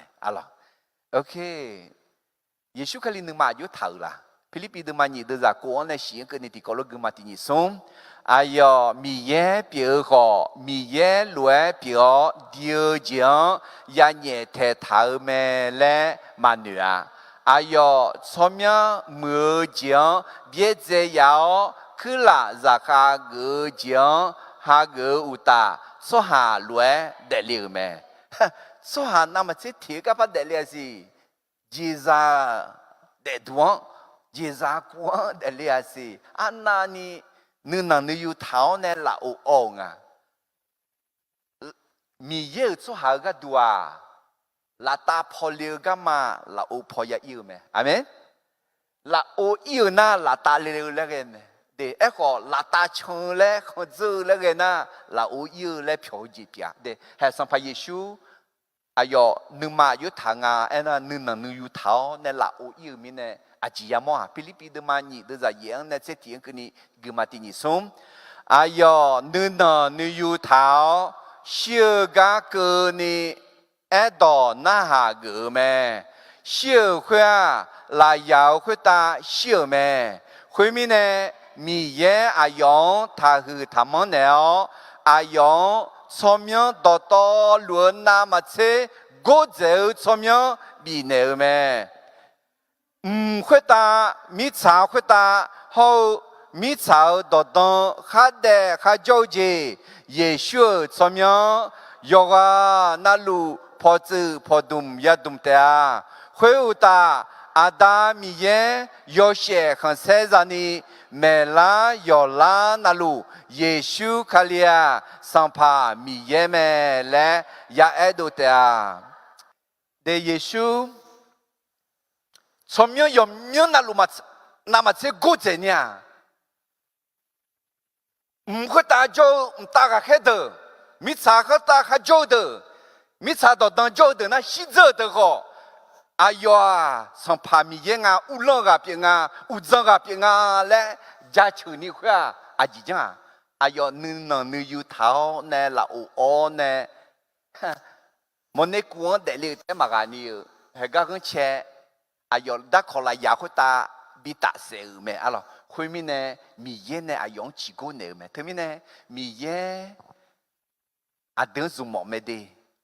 โอเคเยซูคาลินึกมาอยู่เท้าละฟิลิปปีเดมันยีเดจากกูอันเนี่ยเสียงกันนี่ที่เขาเลิกมาที่นี่ส่งอายอมีเย่เปียกมีเย่รวยเปียเดียวจังยันเย่เทเท้าเมและมาเนื้ออายอสมัยมือจังเบียดเจียวคือละราคาเกือจังหาเกืออุตาสหารวยเดลิเมสหานามาเสียทีกับเดลิสิจีซาเดดวงจีซากวนเดลิสิอันนั้นนี่นึกนั่งนึกอยู่เท้าเนี่ยละโอ่งมีเยอะสหาก็ดัวลาตาพอเลียก็มาลาโอพอยาอิวไหมอาเมนลาโออิวน่าลาตาเลียวแล้วกันเดี๋ยวก็ลาตาชงแล้วคนจูแล้วกันนะลาโออิวแล้วผิวจีบยาเดี๋ยวให้สัมภาระเยซูอายอนึกมาอยู่ทางน่ะนึกนั่งนึกอยู่เท้าเนี่ยลาโออิวมีเนี่ยอาจิยามอฟิลิปปีเดมันนี่เดจะยังเนี่ยเสถียรกันนี่กุมาตินิสมอายอนึกนั่งนึกอยู่เท้าเชื่อกาเกนี่到那下个咩？小块来摇块大小咩？后面呢，米耶阿用他和他们了，阿用聪明多轮那么车，我走聪明比那咩？块大米炒块大好。米炒多多，哈得哈着急，也学聪明，要啊那路。พอจือพอดุมยาดุมเตะคุยอุตาอาดามีเยโยเชขันเซซานีเมลายอลานาลูเยซูคาเลียสัมภามีเยเมและยาเอดูเตะเดเยซูสมยยมยนาลูมานามาเซกูเจเนียคุยตาโจตากะเฮเดมิซาขตาขโจเดมิชาต่อตอนโจเดนะชิเจเดก็อายอสัมภามีเยงอุลงกับเปียงอุจังกับเปียงและยาชื่อนี่คืออาจิจังอายอนึงนั่งนึกอยู่เท้าเนี่ยละโอเนี่ยมันเนี่ยกวนเดลิเตมากันนี่เฮก็คือเชอายอดักขอลายาคุตาบิตาเสือเมอล่ะคุยมีเนี่ยมีเยเนี่ยอายองจิโกเนี่ยเมถึงมีเนี่ยมีเยอเดินสุ่มหมอไม่ดี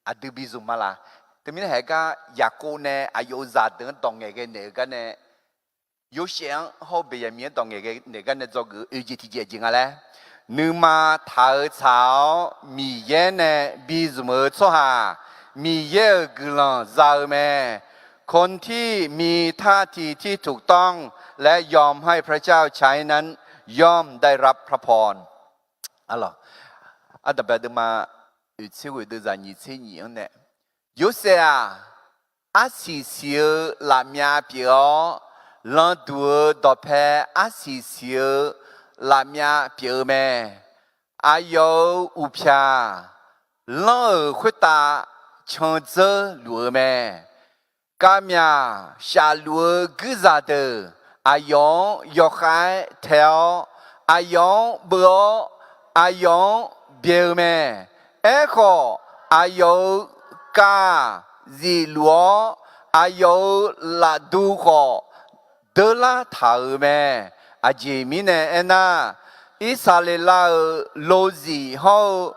อาดูบิซุมาลาแต่มีเหตุการณ์อยากกูเนี่ยอายุจะเดินตรงเงี้ยเนี่ยกันเนี่ย有些好别人面当那个那做个二级体检进来嘞，你嘛头草米烟呢比什么做哈？米烟个人造咩？คนที่มีท่าทีที่ถูกต้องและยอมให้พระเจ้าใช้นั้นย่อมได้รับพระพรอะไรอาตมาเดินมา有机会都在2000年呢，有些啊，阿西西拉面表浪多到拍阿西西拉面表妹，阿有五片，浪会打强子路妹，干面下路个啥的，阿用要海条，阿用不，阿用表妹，哎个阿有干日落，阿有拉杜个。德拉塔尔咩？阿姐妹呢？哎那，伊萨里拉罗子后，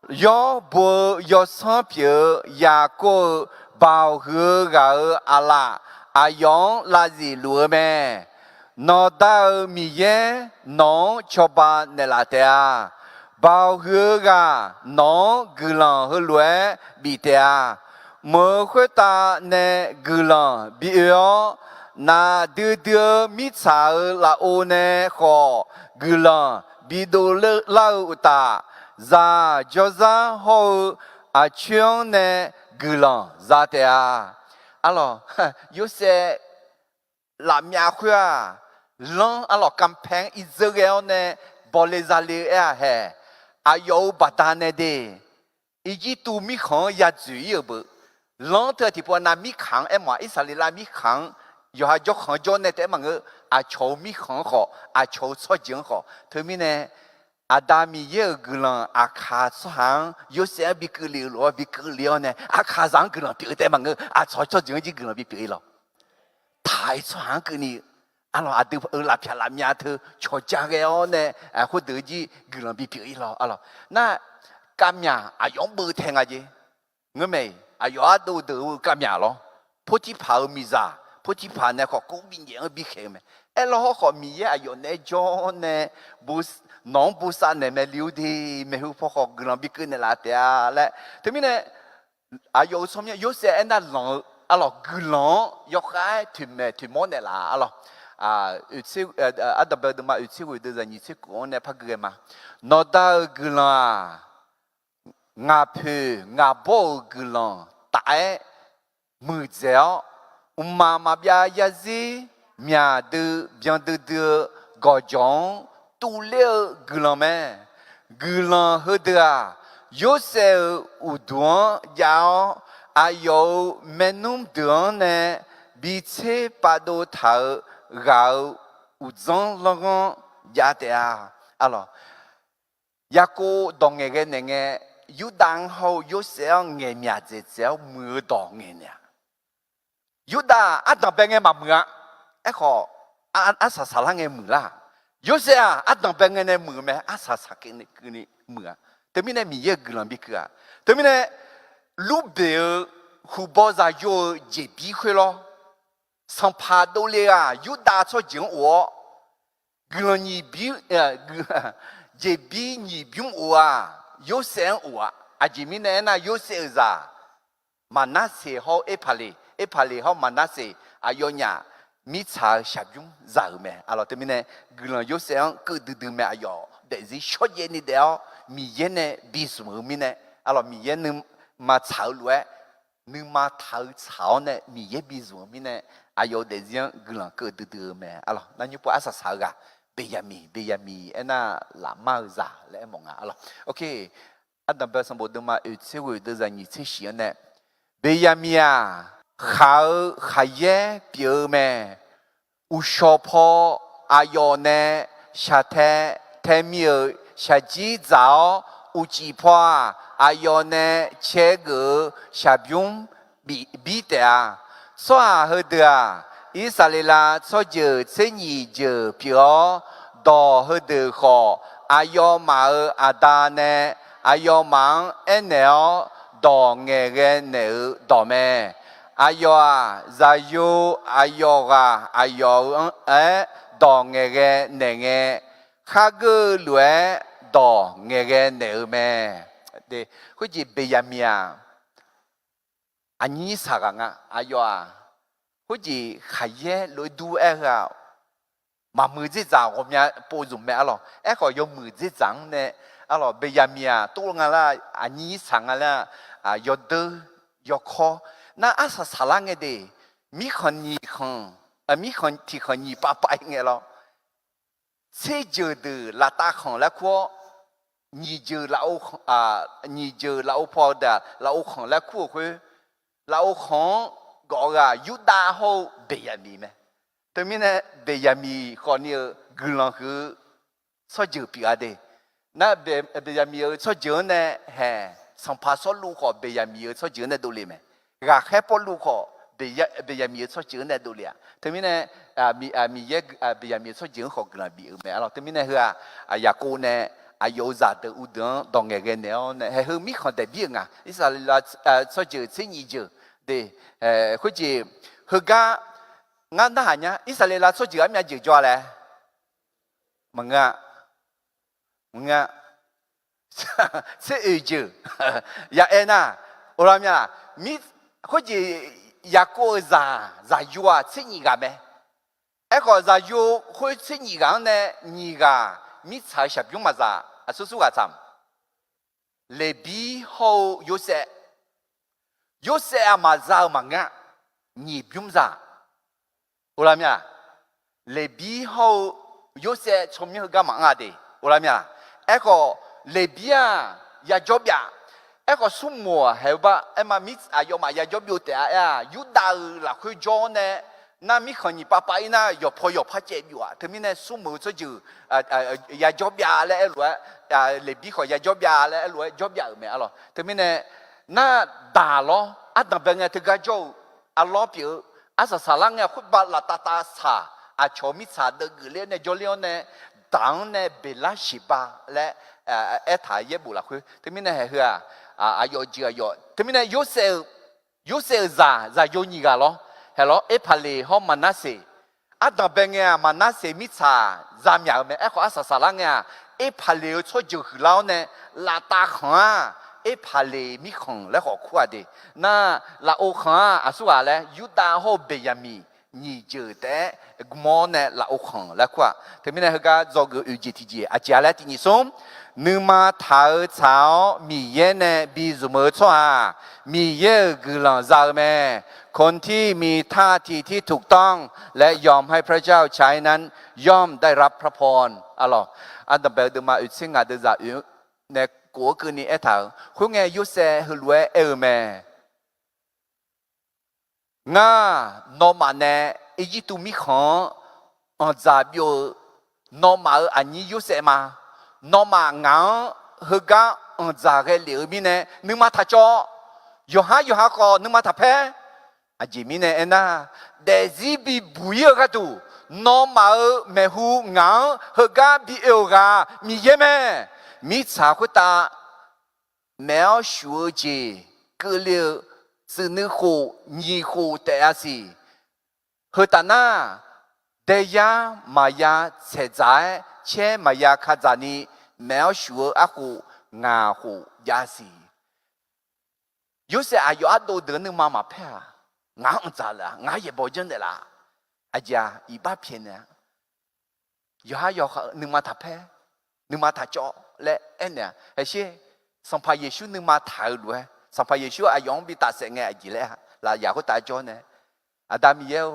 要不要上票？雅各包和个阿拉阿用拉子罗咩？拿到米耶，拿吃吧那拉的啊，包和个拿格朗和罗比的啊，莫会打那格朗比哟。那đưa mi sao là ô nè khó gửi lòng bị đồ lâu ta ra cho ra hồ à chuyện nè gửi lòng ra thế à alo yêu sẽ làm nhà khoa lòng alo campaign Israel nè bỏ lê ra lê à hè à yêu bắt ta nè đi ý chí tu mi khang ya chú yêu bự lòng thưa thì bọn nam mi khang em mà Israel là mi khang有下做行做呢，แต่มันก็อาชาวมีของเขาอาชาวชอบจริงเขาเธอมีเนี่ยอาดามีเยอะกลังอาคาสหัง有些比格里罗比格里呢อาคาสังกลัง比แต่มันก็อาชาวชอบจริงจีกลัง比了太สหังกนี่อาเราอาดูลาพิลามีอาเธอชอบจังเลยเนี่ยคนเดือจีกลัง比了อาเราน่ะกำยาอายองเบอร์แทงอะไรเงี้ยไหมอายอดูดูกำยาหรอพูดที่พาวมิซาผู้ที่ผ่านเนี่ยเขากู้บินเยอะบิเข้มเออแล้วเขามีเยอะอยู่ในจอเนี่ยบุษน้องบุษเนี่ยไม่รู้ดีไม่รู้พอเขากำลังบิขึ้นในลาเตียและทีนี้เนี่ยอายุสมัยยุคเสียนั่นหลงอะหรอกลังยกให้ถึงแม้ถึงมอเนี่ยละอะหรออุตส่าห์อันดับเดิมมาอุตส่าห์เดินจากนิสิตกูเนี่ยพักเกมานอดากลังงาพูงาโบกลังตายมือเจ้า妈妈别也是面的bien的高中读了个了没？个了好的啊，有些有段要还有没弄段呢？彼此把头头搞有种那个也的啊，啊咯，一个当个那个有当好有些人面子叫没当个呢。ยูดาอัดนับเป็นไงมาเมื่อไอ้ขออัดสาสาลังไงมือล่ะยูเสียอัดนับเป็นไงในมือไหมอัดสาสากินคือนี่มือแต่ไม่ได้มีเยอะกลังบิกอะแต่ไม่ได้รูปเบลหูบอจะยูเจ็บปีคุยหรอสัมผัสดูเลยอะยูดาชอบจิงวัวกลังยี่บิเจ็บปียี่บิววัวยูเสียงวัวอาจิมิเนี่ยนะยูเสียจ้ามันน่าเสียเขาเอพาลีเอพาลีเขามันน่าเสียอายุเนี่ยมิชาชาบุญจ่าไหมอะไรแต่ไม่เนี่ยกลังยูเสียงก็ดื้อไหมอายุเดี๋ยวจะชดเย็นนี่เดียวมีเย็นเนี่ยบีสมือมีเนี่ยอะไรมีเย็นนึงมาเช้าเลยนึงมาเช้าเนี่ยมีเย็นบีสมือมีเนี่ยอายุเดี๋ยวจะกลังก็ดื้อไหมอะไรนั่นยูปอาสาสากะเบียมีเอ็น่าละมาจ่าและมองอะไรโอเคอันดับแรกสมบูรณ์มาอุตส่าห์เดินจากนี้ที่เชียนเนี่ยเบียมีอ่ะเขาขยายเปลี่ยนไหมอุชพออายุเนี่ยชาเทเทมีชาจีจ้าอุจิพออายุเนี่ยเชกุชาบุญบีเดียสวาเหเดียอิสราเอลชอบเจอเส้นยีเจอเปียวดอเหเดียขออายุมาอาดาเนี่ยอายุมังเอ็นเนลดอเงเกเนลดอแม่อายุใจยูอายุอายุดอเงเกเนเงข้าก็รวยดอเงเกเนลแม่เด็กคุณจีเบียมีอันนี้สักงะอายุคุณจีขยันเลยดูมามือจีจังผมเนี่ยปูจุ่มแม่หรอขอยกมือจีจังเนี่ยอะไรเบียมีตัวงานละอันนี้สังละยอดยอคอน่าอาศัยสารังเดีมีคนนี้คน มีคนที่คนหนีป้าไปไงล่ะเสียเจอเดือละตาของแล้วก็หนีเจอเราหนีเจอเราพอเดาเราของแล้วคู่คือเราของก็ยูดาโฮเบียมีไหมแต่มีเนี่ยเบียมีคนนี้กลังคือสอจือปีอะไรนั่นเบียมีสอจือเนี่ยเฮ้สัมภาษณ์ลูกของเบียมีสอจือเนี่ยดูเลยไหมรักแค่พอลูกของเบียมีสอจือเนี่ยดูเลยแต่มีเนี่ยมีเยอะเบียมีสอจือของกลังบีไหมalorsแต่มีเนี่ยคืออยากกูเนี่ยอายุจะเดือดดงดงเงี้ยเนี่ยเฮ้มีคนแต่บีงอ่ะอิสระสอจือสิ่งนี้จือเด้คุยจีคือกางานทหารเนี่ยอิสราเอลส่วนใหญ่ไม่จีจ่อเลยมึงอ่ะเสียจืออย่าเอ็น่ะโอรามเนี่ยมีคุยจีอยากกูจะอยู่อ่ะสิ่งนี้กันไหมก็จะอยู่คุยสิ่งนี้กันเนี่ยนี่ก็มีใช้ชีวิตมาจ้ะสู้ๆกันซ้ำเลบีเขาอยู่เส有些嘛早嘛个，你不用咋，我拉米啊，来比好有些聪明个嘛啊的，我拉米啊，个来比啊也做别，个数目还吧，嘛米啊要嘛也做别的呀，有大啦去做呢。那米看你爸爸呢，要拍节目啊，他们呢数目这就也做别嘞，来比好也做别嘞，做别没啊咯，他们呢。那打咯，那边个这个叫老表，是啥人个会把那大茶，炒米茶的个嘞呢，叫了呢，当呢别拉稀巴嘞，他也不拉去，他们呢还是要这要，他们呢有些咋有你个咯，係咯，拍嚟好曼那些，那邊個曼那些米茶咋苗咩？個啥人個，拍嚟出就去撈呢，拉大行。拍嚟米行嚟好苦的，那拉歐行說話咧，有大好別樣米，你就得麼呢？拉歐行嚟苦，特別呢佢個做個UGTG，接下來第二種，你嘛頭炒米嘢呢，比如麼錯啊？米嘢個人做咩？คนที่มีท่าทีที่ถูกต้องและยอมให้พระเจ้าใช้นั้นย่อมได้รับพระพรalorsอันดับเบลดูมาอุซิงาเดจะเนี่ยกูคือนี่เอถาคุณไงยุเสหือรวยแม่งานอมาเนี่ยอีจิตุมิของอันจะบิวนอมาอันนี้ยุเสมานอมางานหือกะอันจะเกลียวมีเนี่ยนึกมาทัจอยู่หาก็นึกมาทับเพอาจิมีเนี่ยนะเดซิบีบุยกะตูนอมาเมหูงานหือกะบิเอวกะมีเยแม่มีชาคุตาแมวชัวเจก็เลี้ยวสื่อนึกหูยี่หูแต่อาศัยเหตุน่ะเดียมายาเฉใจเช่มายาขจานีแมวชัวอาหูงาหูยาสี有些อายุ都得能妈妈拍งา咋了งา也不真的啦อาจารย์อีบ้าเพี้ยนเนี่ย要能妈他拍能妈他教และเนี่ยไอ้เช่สัมภาเยซูนึกมาถ่ายด้วยสัมภาเยซูอายองบิตาเสงไงจีเลยฮะลาอยากก็ตายจอเนี่ยอาดามีเอว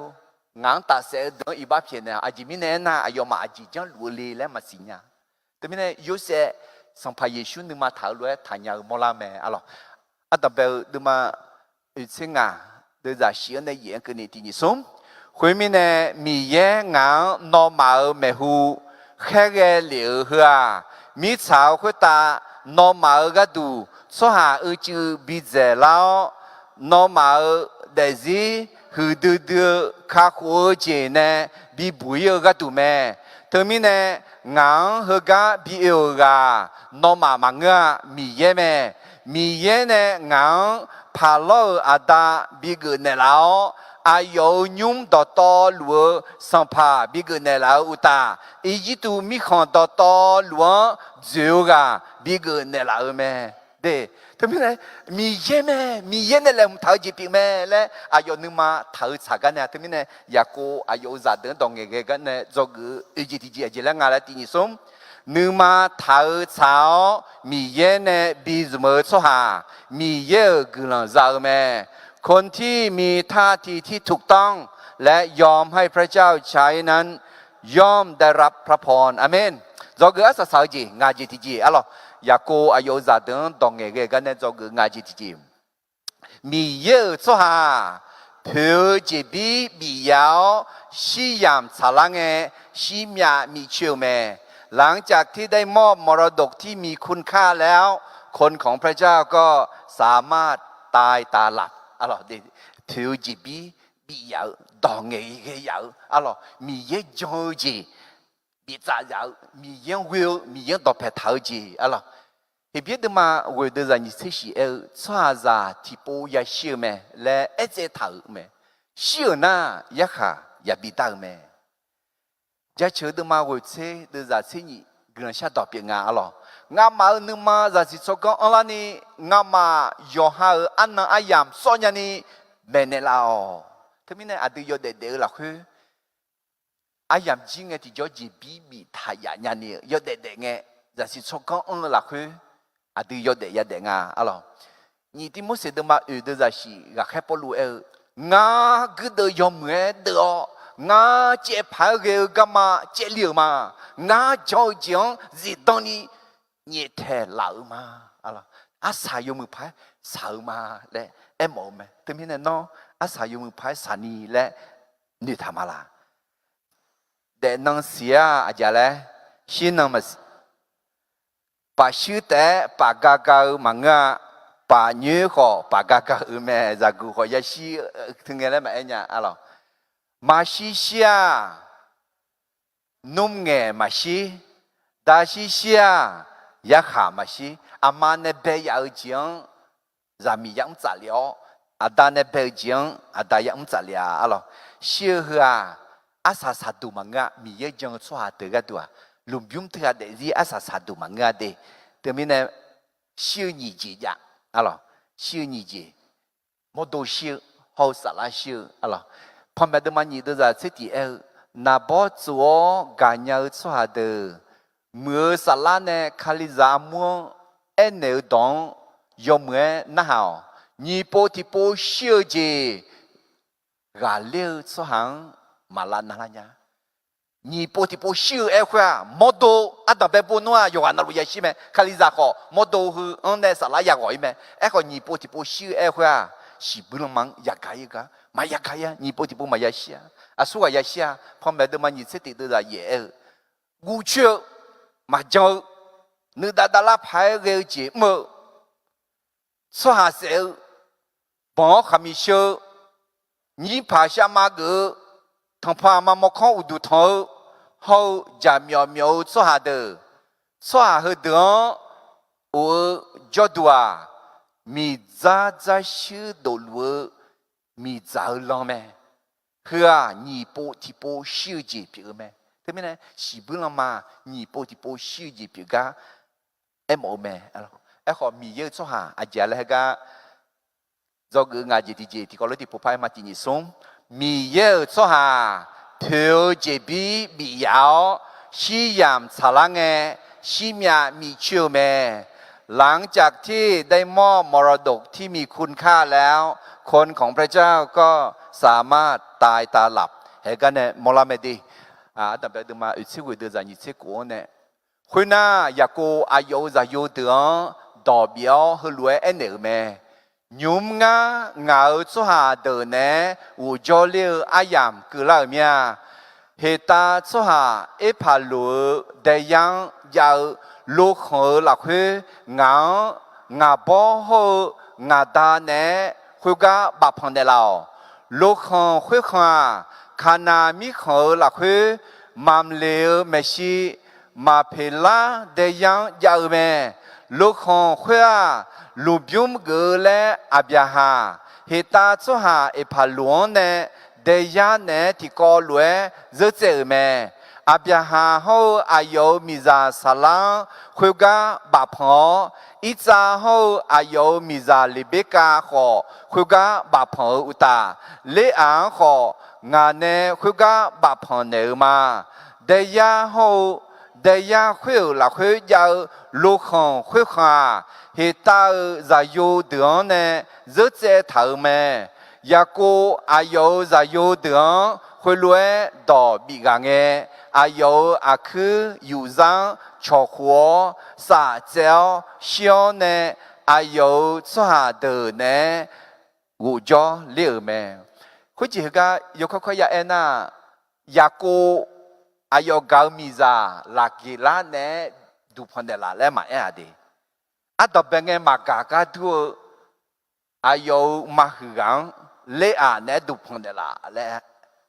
งานตาเสดงอีบ้าเพียนเนี่ยอาจิมีเนี่ยนะอายองมาอาจิจังรัวเลยแล้วมาสิเนี่ยแต่มีเนี่ยยูเสสัมภาเยซูนึกมาถ่ายด้วยถ่ายยาวมลาแม่alorsอาดาเบลดูมาอุซิงาเดี๋ยวจะเสียในเยี่ยงกันนี่ที่นี่ส่งคุยมีเนี่ยมีเยี่ยงงานนอมาเมหูแค่เกลียวหัวมีชาวคุตานอมาก็ดูสหาจือบิเจแล้วนอมาเดซีหือดูข้าหัวเจเนบิบุยก็ดูแม่เธอมีเนงานหือกะบิเอวกานอมามังกะมีเยแม่มีเยเนงานพาโลอาดาบิกเนแล้วอายุยุ่งต่อหลวงสัมภาบิกเนแล้วอุตาอีจิตุมีขันต่อหลวงเจ้าก็บิกเนแล้วแม่เด้ทำไมเนี่ยมีเยแม่มีเยเนี่ยแหละมันท้าจีบแม่และอายุนึงมาท้าสักกันเนี่ยทำไมเนี่ยอยากกูอายุจะเดินตรงเงี้ยกันเนี่ยจอกอีจิติจีอาจิแล้วงานละที่นี่สมนึกมาท้าสาวมีเยเนี่ยบิสเมอร์สหามีเยกลังจะแม่คนที่มีท่าทีที่ถูกต้อง และยอมให้พระเจ้าใช้นั้นย่อมได้รับพระพรอาเมนจอเกอสสาวจีงาจีทีจีอะลอยาโกอายุซาเดินตองเงเกกันเนี่ยจอเกองาจีทีจีมีเยอะชัวเพื่อจะบียาวชียามสาลังเอชีมีมีเชื่อแม่หลังจากที่ได้มอบมรดกที่มีคุณค่าแล้วคนของพระเจ้าก็สามารถตายตาหลับอะลอเพื่อจะบียาวตองเงเกยาวอะลอมีเยอะจอจี比咋样？米养会米养到拍头子，啊咯，那边的嘛，我的人你出去穿啥提包也少咩，来一只头咩，少呢一下也比到咩，这车的嘛我车的啥车你个人下到别啊咯，俺妈你嘛啥是说讲阿拉呢，俺妈要下安那阿样，所以呢没呢啦哦，他们呢阿都要得得啦去。อายามจริงไงที่จอจีบีทายาญานี่ยอดเด็กไงจะสิชกกันละคืออาดูยอดเด็กยอดเด็กงาอะไรนี่ที่มุสลิมมาเดี๋ยวจะสิก็แค่ปลุงาก็เดียมเงเดียวงาเจ็บพายเกี่ยวกับมาเจ็บเหลียวมางาจอจีงจีตอนนี้เนี่ยแทเหล่ามาอะไรอาศัยยมือพายสาวมาและเอ็มโอเมถึงมีเนี่ยน้องอาศัยยมือพายสานีและนี่ทำอะไรแต่นังเสียอาจารย์เลยชินังมาป่าชื่อแต่ป่ากากามังงะป่าเนื้อขอป่ากากาแม่จากกูขอยาชีถึงไงแล้วแม่เนี่ยอะไรมาชิเชียนุ่มเงมาชีดาชิเชียยาขามาชีอามาเนเบียเอาจีงรามียังจัลยออาดาเนเบียจีงอาดายังจัลยาอะไรเชื่อเหรออาสาสาดูมังงะมีเยอะจังชัวเตะตัวลุมยุ่มเถื่อเดี๋ยวอาสาสาดูมังงะเดแต่มีเนี่ยชื่อนี่จีจ้ะอะไรชื่อนี่จีมดดูชื่อเขาสาระชื่ออะไรพอแม่ดูมันนี่ดูจะสิที่นาบอจัวกันยาวชัวเดเมื่อสาระเนี่ยคาลิซามัวเนวดองยมเมื่อน่าหานี่โปที่โปชื่อจีกาเลี้ยวชัวหังมาลานาลาญานี่ปฏิบัติชื่อเอฟว่าโมโดอัตตาเปปุนัวอยู่อันนั้นรู้ยังใช่ไหมคาลิซาขอโมโดคืออันนั้นสาระยากกว่าอีไหมเอฟว่านี่ปฏิบัติชื่อเอฟว่าสิบุลมังยากายกะมายากายะนี่ปฏิบัติมายาเชียอาสุกายาเชียพอแม่ดูมันนี่สติดูได้เยอะกูเชื่อมาเจ้านึกได้ละภายเรื่องจีมสหเสลปองขมิเชื่อนี่ภาษามาเกอทั้งพามาหมกข้าวดูเท่าเขาจะมีชัวหาเดอชัวหาเดอจอดัวมีจ้าชื่อดลัวมีจ้าลองไหมเพื่อนี่โปที่โปชื่อจีบไหมแต่ไม่เนี่ยสิบุลมานี่โปที่โปชื่อจีบก็เอ็มโอไหมอะไรเขามีเยอะชัวหาอาจจะเลยก็จอกืองานจีที่เขาเลยที่ผู้พายมาที่นี่ส่งมีเยอะชัวหาเพื่อจะบียาวชียามสาลังเอชีมีเชื่อแม่หลังจากที่ได้มอบมรดกที่มีคุณค่าแล้วคนของพระเจ้าก็สามารถตายตาหลับเห็นกันเนี่ยมอลาเมดีแต่แบบเดิมมาอุตส่าห์เดินจากนิสิตกูเนี่ยคุณน่าอยากกูอายุจะอยู่เดือนดอกเบี้ยให้รวยเอ็นเอแม่ยุมงาเงาชัวหาเดินเนี่ยอุจจาระอายามกุลาเมียเหตุชัวหาเอพาลูเดียงยาวลูกหัวหลักคือเงาบ่อหัวเงาดาเนี่ยคุยกับบัพพันเดลาลูกหัวคุยข้าขณะมีหัวหลักคือมัมเลวเมชิมาเพลาเดียงยาวแม่ลูกหัวคุยลูกยุมเกลืออาบยาฮาเหตุชัวหาเอพาลวนเนี่ยเดียงเนี่ยที่ก่อรวยจะเจอแม่อาบยาฮาเขาอายุมีจาสลังคุยกับบาพออิจาเขาอายุมีจาลิเบกาขอคุยกับบาพออุตาเลอังของานเนี่ยคุยกับบาพอเนื้อมาเดียงเขาเดียงคุยหลักคุยยาวลูกของคุยขาเหตุจะอยู่เดือนเนี่ยจะเจอเธอแม่雅各阿有在有等会来到比干个阿有阿去有上炒火撒娇笑呢阿有做下的呢我叫六咩会记个有快快呀那雅各阿有搞米咋拉吉拉呢都碰得啦来嘛呀的阿到边个嘛嘎嘎都阿有嘛香来啊呢都碰得啦来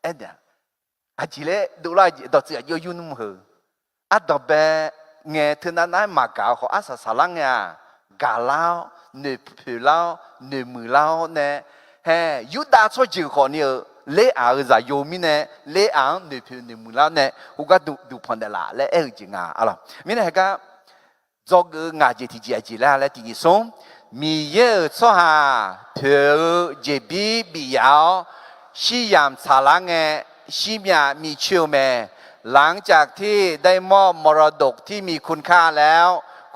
哎的阿记嘞都来到这有有那么好阿到边nghe thứ nào mà cả họ asa salang ya gà lao nề phê lao nề mù lao nè he yu đã cho chịu họ nhiều lễ áo ra yo mi nè lễ áo nề phê nề mù lao nè u cái du phong đại la lễ ở chừng à alo mi nè cái do cái ngã chỉ thì chỉ là lễ thì sống mi ye cho ha phê chỉ bi yao si yam salang nghe si mya mi chiu meหลังจากที่ได้มอบมรดกที่มีคุณค่าแล้ว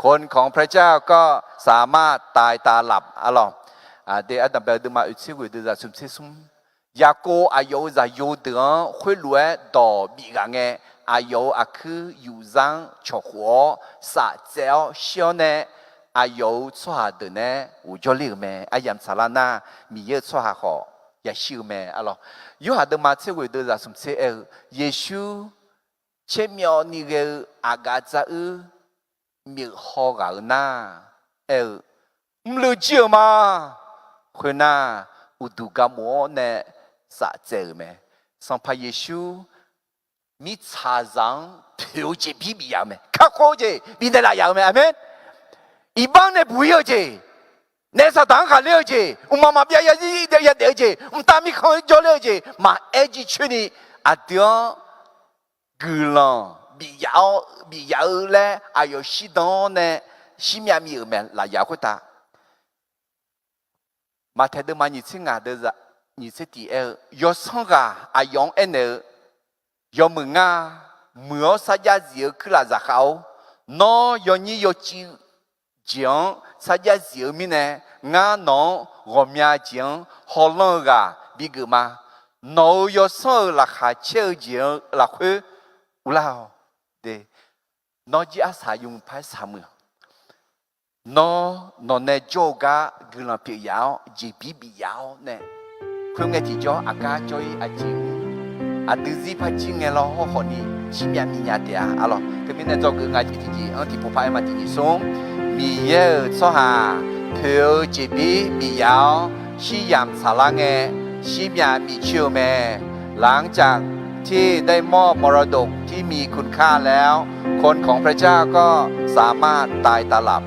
คนของพระเจ้าก็สามารถตายตาหลับอะลอเดอัตเบลดมาอุชิกุดจะสุมเซซุมยาโกอายุจะยูเดือคุยรวยต่อบีกังเงอายุอาคืออยู่จังฉกหัวสะเจ้าเชียวเนอายุชัวเดเนอุจลิกเมอายามสารานามีเยอะชัวหออย่าชิวเมอะลอยูหาดมาเชกุดจะสุมเซเยซู前面那个阿嘎子没好个呐，唔了解嘛？会呐，有度个么呢？啥子咩？上怕耶稣，咪查上票子比比样咩？看好子比得那样咩？阿门。一般的不要子，那啥当下了子，我妈妈别要了子，我大米看就了子，嘛一直去呢，阿爹。个人比较嘞，还有适当呢，西面米尔们来要回答。马太的嘛，你听啊的是，你是第二，要上个啊用安呢，要问啊，没有啥家子去了就好，那要你要讲啥家子咪呢？俺侬我面讲好啷个比个嘛？侬要上了还求讲了会。ulau de nó chỉ asa dùng phải sắm nó ne yoga guna pi yao chỉ bi yao nè không nghe thì cho aka choi aching aduzi pa ching nghe lo ho ni chi mya mi nya de alo cái bên này cho cái ngay thì anh thì phụ phải mà thì xuống mi ye cho ha theo chỉ bi yao si yam sala nghe si mya mi chiu me หลังจากที่ได้มอบมรดกที่มีคุณค่าแล้วคนของพระเจ้าก็สามารถตายตาหลับ